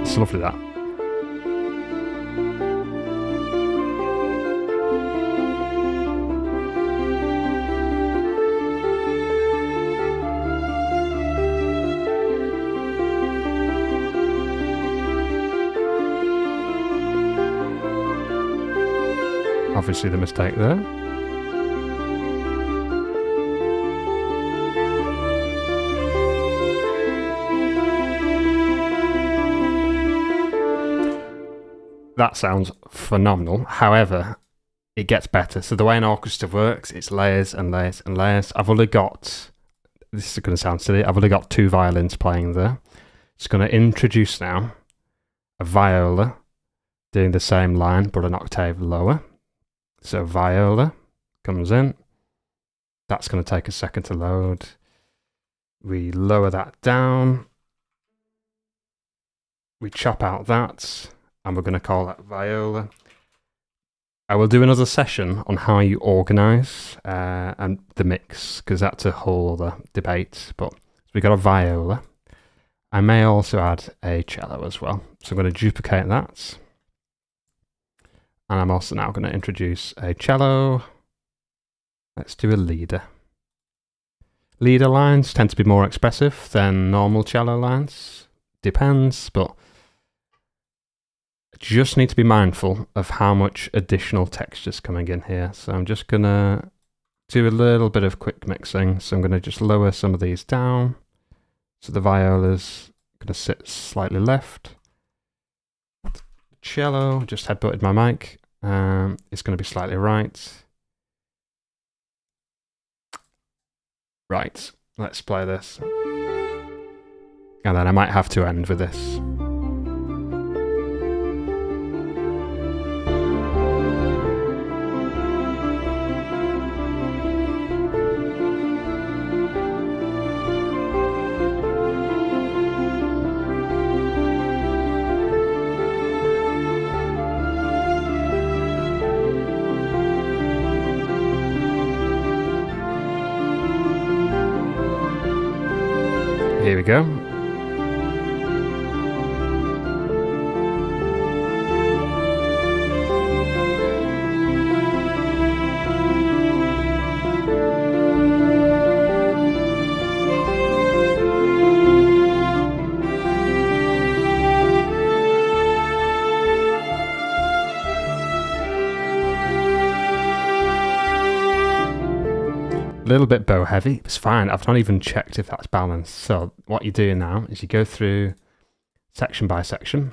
Speaker 1: It's lovely, that. Obviously the mistake there. That sounds phenomenal. However, it gets better. So the way an orchestra works, it's layers and layers and layers. I've only got, this is going to sound silly, I've only got 2 violins playing there. It's going to introduce now a viola doing the same line but an octave lower. So viola comes in. That's going to take a second to load. We lower that down. We chop out that, and we're going to call that viola. I will do another session on how you organise and the mix, because that's a whole other debate. But we got a viola. I may also add a cello as well. So I'm going to duplicate that. And I'm also now going to introduce a cello. Let's do a leader. Leader lines tend to be more expressive than normal cello lines. Depends, but just need to be mindful of how much additional texture's coming in here. So I'm just going to do a little bit of quick mixing. So I'm going to just lower some of these down. So the viola's going to sit slightly left. Cello, just headbutted my mic. It's going to be slightly right. Right, let's play this. And then I might have to end with this. Here we go. A little bit bow heavy, it's fine. I've not even checked if that's balanced. So what you do now is you go through section by section.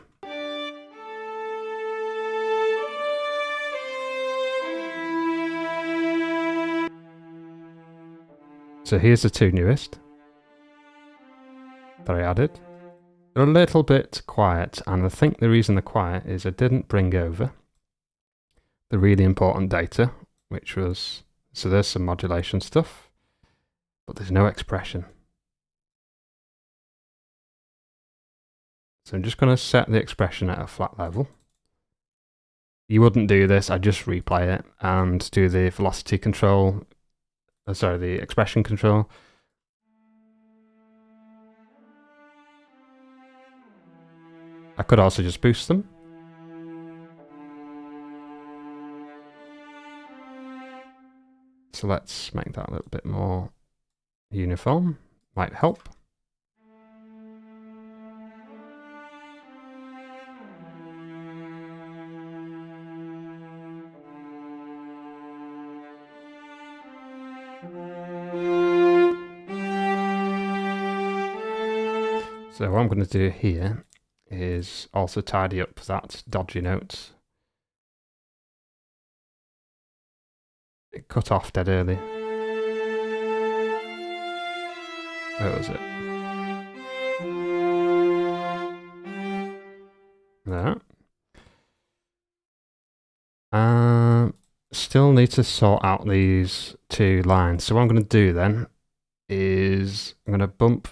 Speaker 1: So here's the two newest that I added. They're a little bit quiet, and I think the reason they're quiet is I didn't bring over the really important data, which was, so there's some modulation stuff, but there's no expression. So I'm just going to set the expression at a flat level. You wouldn't do this, I just replay it and do the velocity control, the expression control. I could also just boost them. So let's make that a little bit more uniform, might help. So what I'm going to do here is also tidy up that dodgy note. It cut off dead early. Where was it? There. Still need to sort out these two lines. So what I'm going to do then is I'm going to bump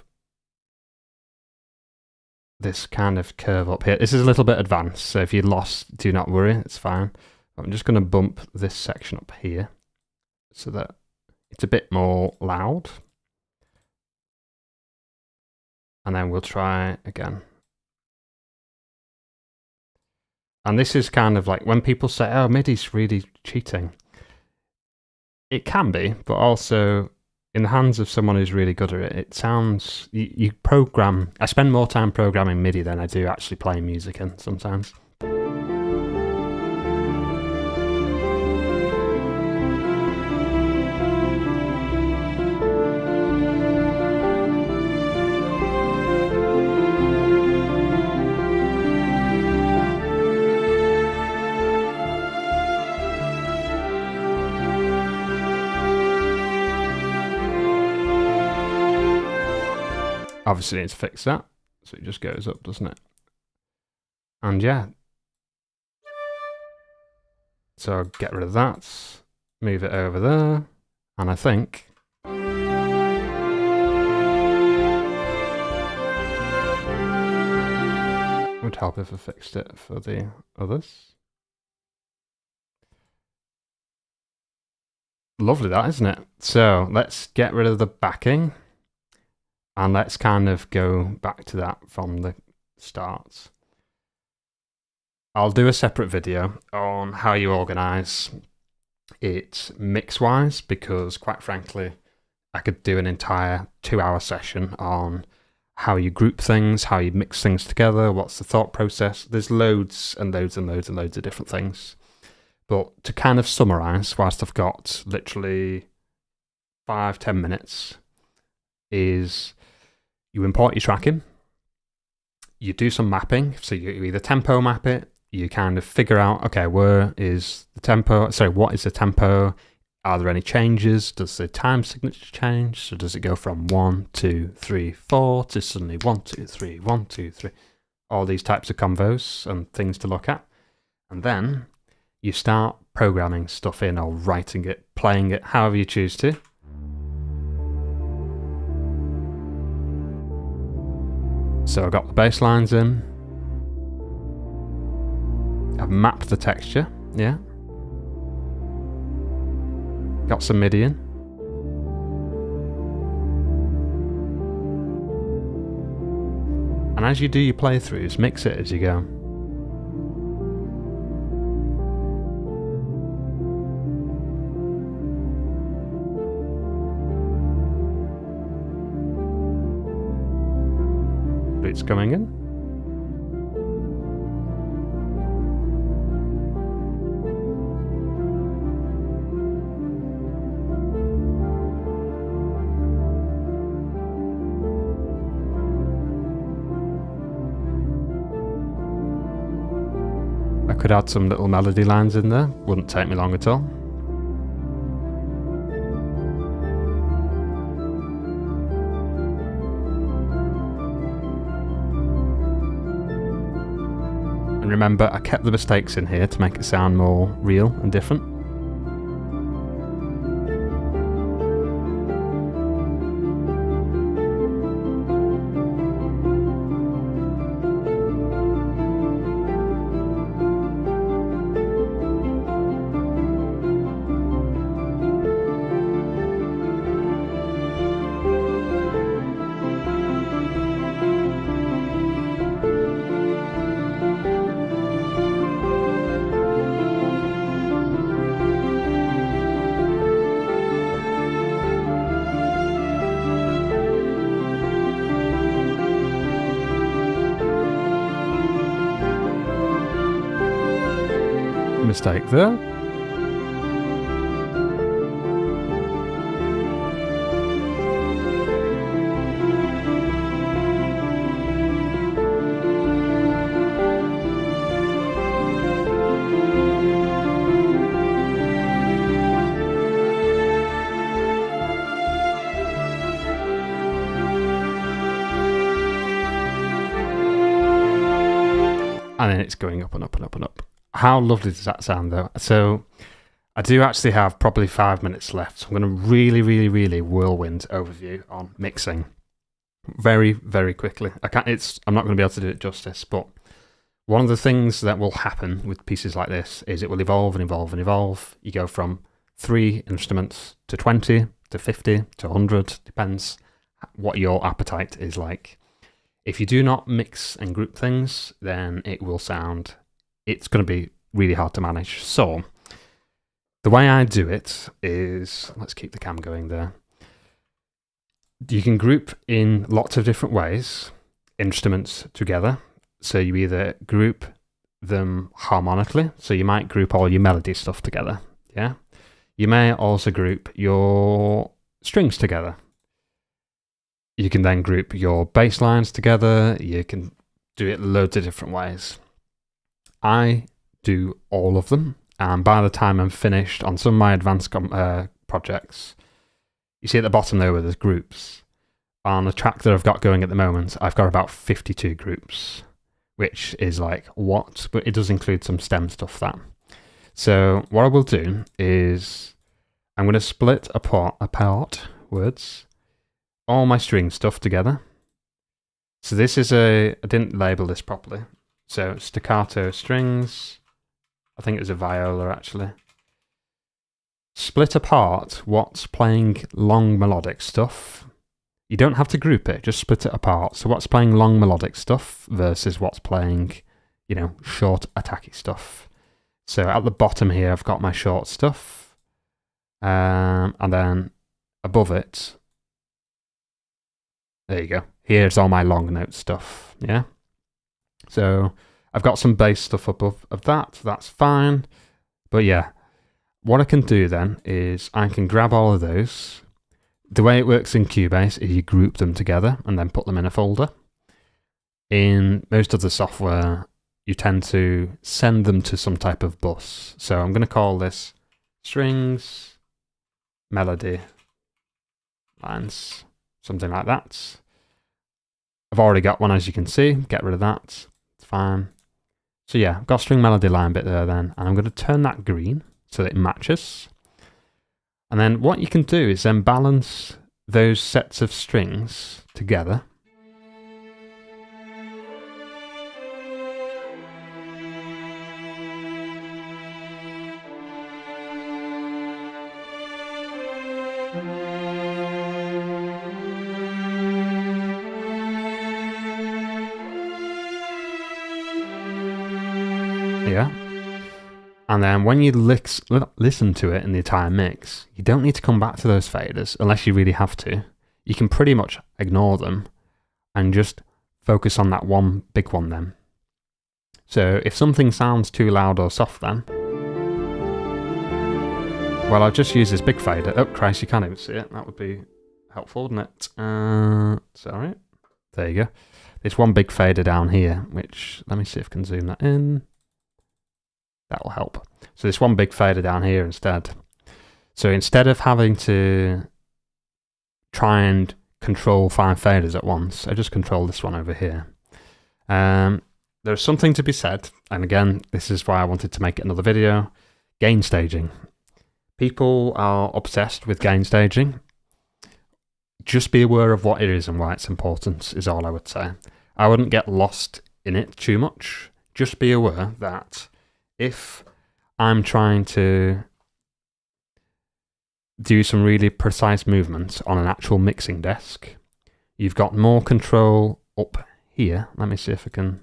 Speaker 1: this kind of curve up here. This is a little bit advanced, so if you're lost, do not worry, it's fine. I'm just going to bump this section up here so that it's a bit more loud. And then we'll try again. And this is kind of like when people say, oh, MIDI's really cheating. It can be, but also in the hands of someone who's really good at it, it sounds, you program, I spend more time programming MIDI than I do actually playing music in sometimes. Obviously need to fix that, so it just goes up, doesn't it? And yeah, So I'll get rid of that, move it over there, and I think it would help if I fixed it for the others. Lovely that, isn't it? So let's get rid of the backing and let's kind of go back to that from the start. I'll do a separate video on how you organize it mix-wise, because quite frankly, I could do an entire 2-hour session on how you group things, how you mix things together, what's the thought process. There's loads and loads and loads and loads of different things. But to kind of summarize, whilst I've got literally 5-10 minutes, is you import your tracking, you do some mapping, so you either tempo map it, you kind of figure out, okay, where is the tempo, sorry, what is the tempo, are there any changes, does the time signature change, so does it go from 1, 2, 3, 4 to suddenly 1, 2, 3, 1, 2, 3, all these types of convos and things to look at, and then you start programming stuff in or writing it, playing it, however you choose to. So I've got the bass lines in. I've mapped the texture, yeah. Got some MIDI in. And as you do your playthroughs, mix it as you go. It's coming in. I could add some little melody lines in there, wouldn't take me long at all. And remember, I kept the mistakes in here to make it sound more real and different. Mistake there. And then it's going up and up and up and up. How lovely does that sound though? So I do actually have probably 5 minutes left. So I'm going to really whirlwind overview on mixing very quickly. I'm not going to be able to do it justice, but one of the things that will happen with pieces like this is it will evolve and evolve and evolve. You go from 3 instruments to 20 to 50 to 100, depends what your appetite is like. If you do not mix and group things, then it's going to be really hard to manage. So the way I do it is, let's keep the cam going there. You can group in lots of different ways, instruments together. So you either group them harmonically. So you might group all your melody stuff together. Yeah. You may also group your strings together. You can then group your bass lines together. You can do it loads of different ways. I do all of them, and by the time I'm finished on some of my advanced projects, you see at the bottom there where there's groups. On the track that I've got going at the moment, I've got about 52 groups, which is like, what? But it does include some stem stuff that. So what I will do is I'm going to split apart words, all my string stuff together. So this is I didn't label this properly. So staccato strings, I think it was a viola actually. Split apart what's playing long melodic stuff. You don't have to group it, just split it apart. So what's playing long melodic stuff versus what's playing, you know, short attacky stuff. So at the bottom here, I've got my short stuff. And then above it, there you go. Here's all my long note stuff, yeah? So I've got some bass stuff above of that, that's fine. But yeah, what I can do then is I can grab all of those. The way it works in Cubase is you group them together and then put them in a folder. In most of the software, you tend to send them to some type of bus. So I'm going to call this strings, melody, lines, something like that. I've already got one, as you can see. Get rid of that. It's fine. So yeah, I've got a string melody line bit there then, and I'm going to turn that green so that it matches. And then what you can do is then balance those sets of strings together. Yeah. And then when you listen to it in the entire mix, you don't need to come back to those faders unless you really have to. You can pretty much ignore them and just focus on that one big one then. So if something sounds too loud or soft then, well, I'll just use this big fader. Oh Christ, you can't even see it. That would be helpful, wouldn't it? Sorry. There you go. There's one big fader down here, which, let me see if I can zoom that in. That will help. So this one big fader down here instead. So instead of having to try and control 5 faders at once, I just control this one over here. There's something to be said, and again, this is why I wanted to make another video, gain staging. People are obsessed with gain staging. Just be aware of what it is and why it's important, is all I would say. I wouldn't get lost in it too much. Just be aware that if I'm trying to do some really precise movements on an actual mixing desk, you've got more control up here. Let me see if I can...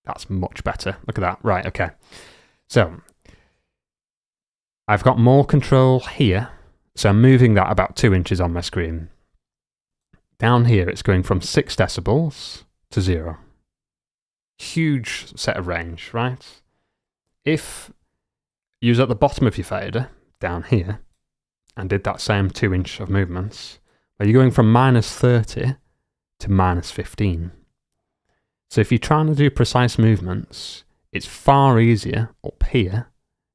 Speaker 1: That's much better. Look at that. Right, okay. So, I've got more control here. So I'm moving that about 2 inches on my screen. Down here, it's going from 6 decibels to 0. Huge set of range, right? If you was at the bottom of your fader, down here, and did that same 2 inch of movements, well, you're going from -30 to -15. So if you're trying to do precise movements, it's far easier up here.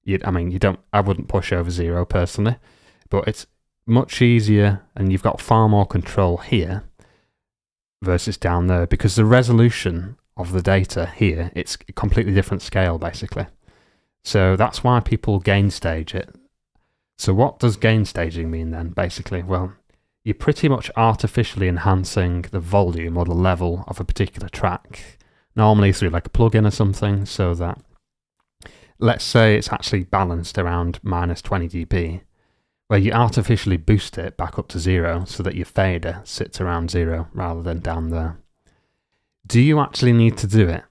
Speaker 1: I wouldn't push over 0 personally, but it's much easier and you've got far more control here versus down there, because the resolution of the data here, it's a completely different scale basically. So that's why people gain stage it. So what does gain staging mean then basically? Well, you're pretty much artificially enhancing the volume or the level of a particular track, normally through like a plugin or something, so that, let's say it's actually balanced around -20 dB, where you artificially boost it back up to 0 so that your fader sits around 0 rather than down there. Do you actually need to do it?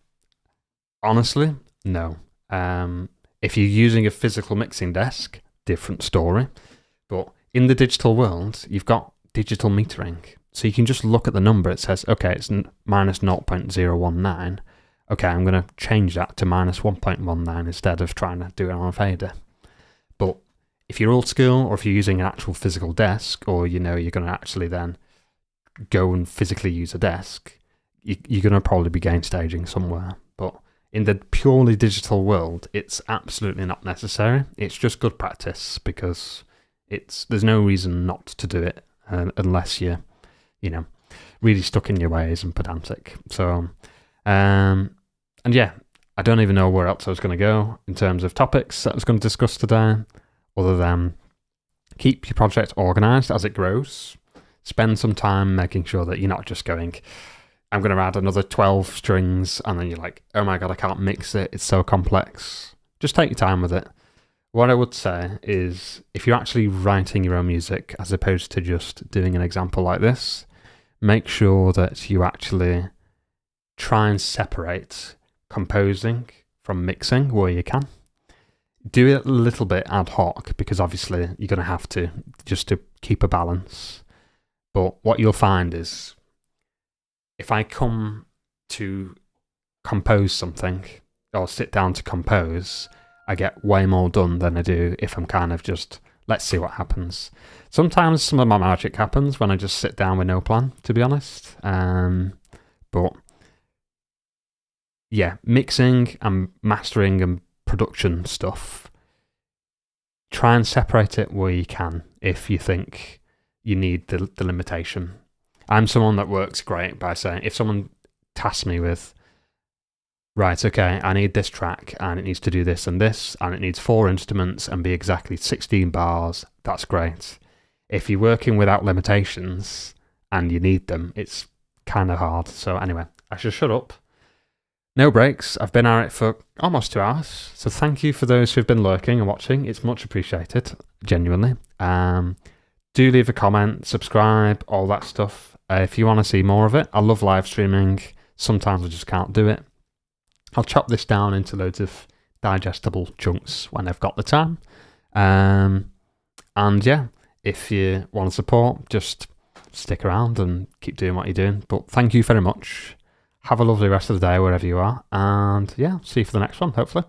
Speaker 1: Honestly, no. If you're using a physical mixing desk, different story. But in the digital world, you've got digital metering. So you can just look at the number. It says, okay, it's -0.019. Okay, I'm going to change that to -1.19 instead of trying to do it on a fader. But if you're old school, or if you're using an actual physical desk, or you're going to actually then go and physically use a desk, you're going to probably be gain staging somewhere. But in the purely digital world, it's absolutely not necessary. It's just good practice, because there's no reason not to do it unless you're, really stuck in your ways and pedantic. So, and yeah, I don't even know where else I was going to go in terms of topics that I was going to discuss today, other than keep your project organized as it grows. Spend some time making sure that you're not just going, I'm going to add another 12 strings, and then you're like, oh my God, I can't mix it. It's so complex. Just take your time with it. What I would say is, if you're actually writing your own music, as opposed to just doing an example like this, make sure that you actually try and separate composing from mixing where you can. Do it a little bit ad hoc, because obviously you're going to have to, just to keep a balance. But what you'll find is, if I come to compose something, or sit down to compose, I get way more done than I do if I'm kind of just, let's see what happens. Sometimes some of my magic happens when I just sit down with no plan, to be honest. But yeah, mixing and mastering and production stuff, try and separate it where you can if you think you need the limitation. I'm someone that works great by saying, if someone tasks me with, right, okay, I need this track and it needs to do this and it needs 4 instruments and be exactly 16 bars, that's great. If you're working without limitations and you need them, it's kind of hard. So anyway, I should shut up. No breaks. I've been at it for almost 2 hours. So thank you for those who've been lurking and watching. It's much appreciated, genuinely. Do leave a comment, subscribe, all that stuff. If you want to see more of it, I love live streaming. Sometimes I just can't do it. I'll chop this down into loads of digestible chunks when I've got the time. And yeah, if you want to support, just stick around and keep doing what you're doing. But thank you very much. Have a lovely rest of the day wherever you are. And yeah, see you for the next one, hopefully.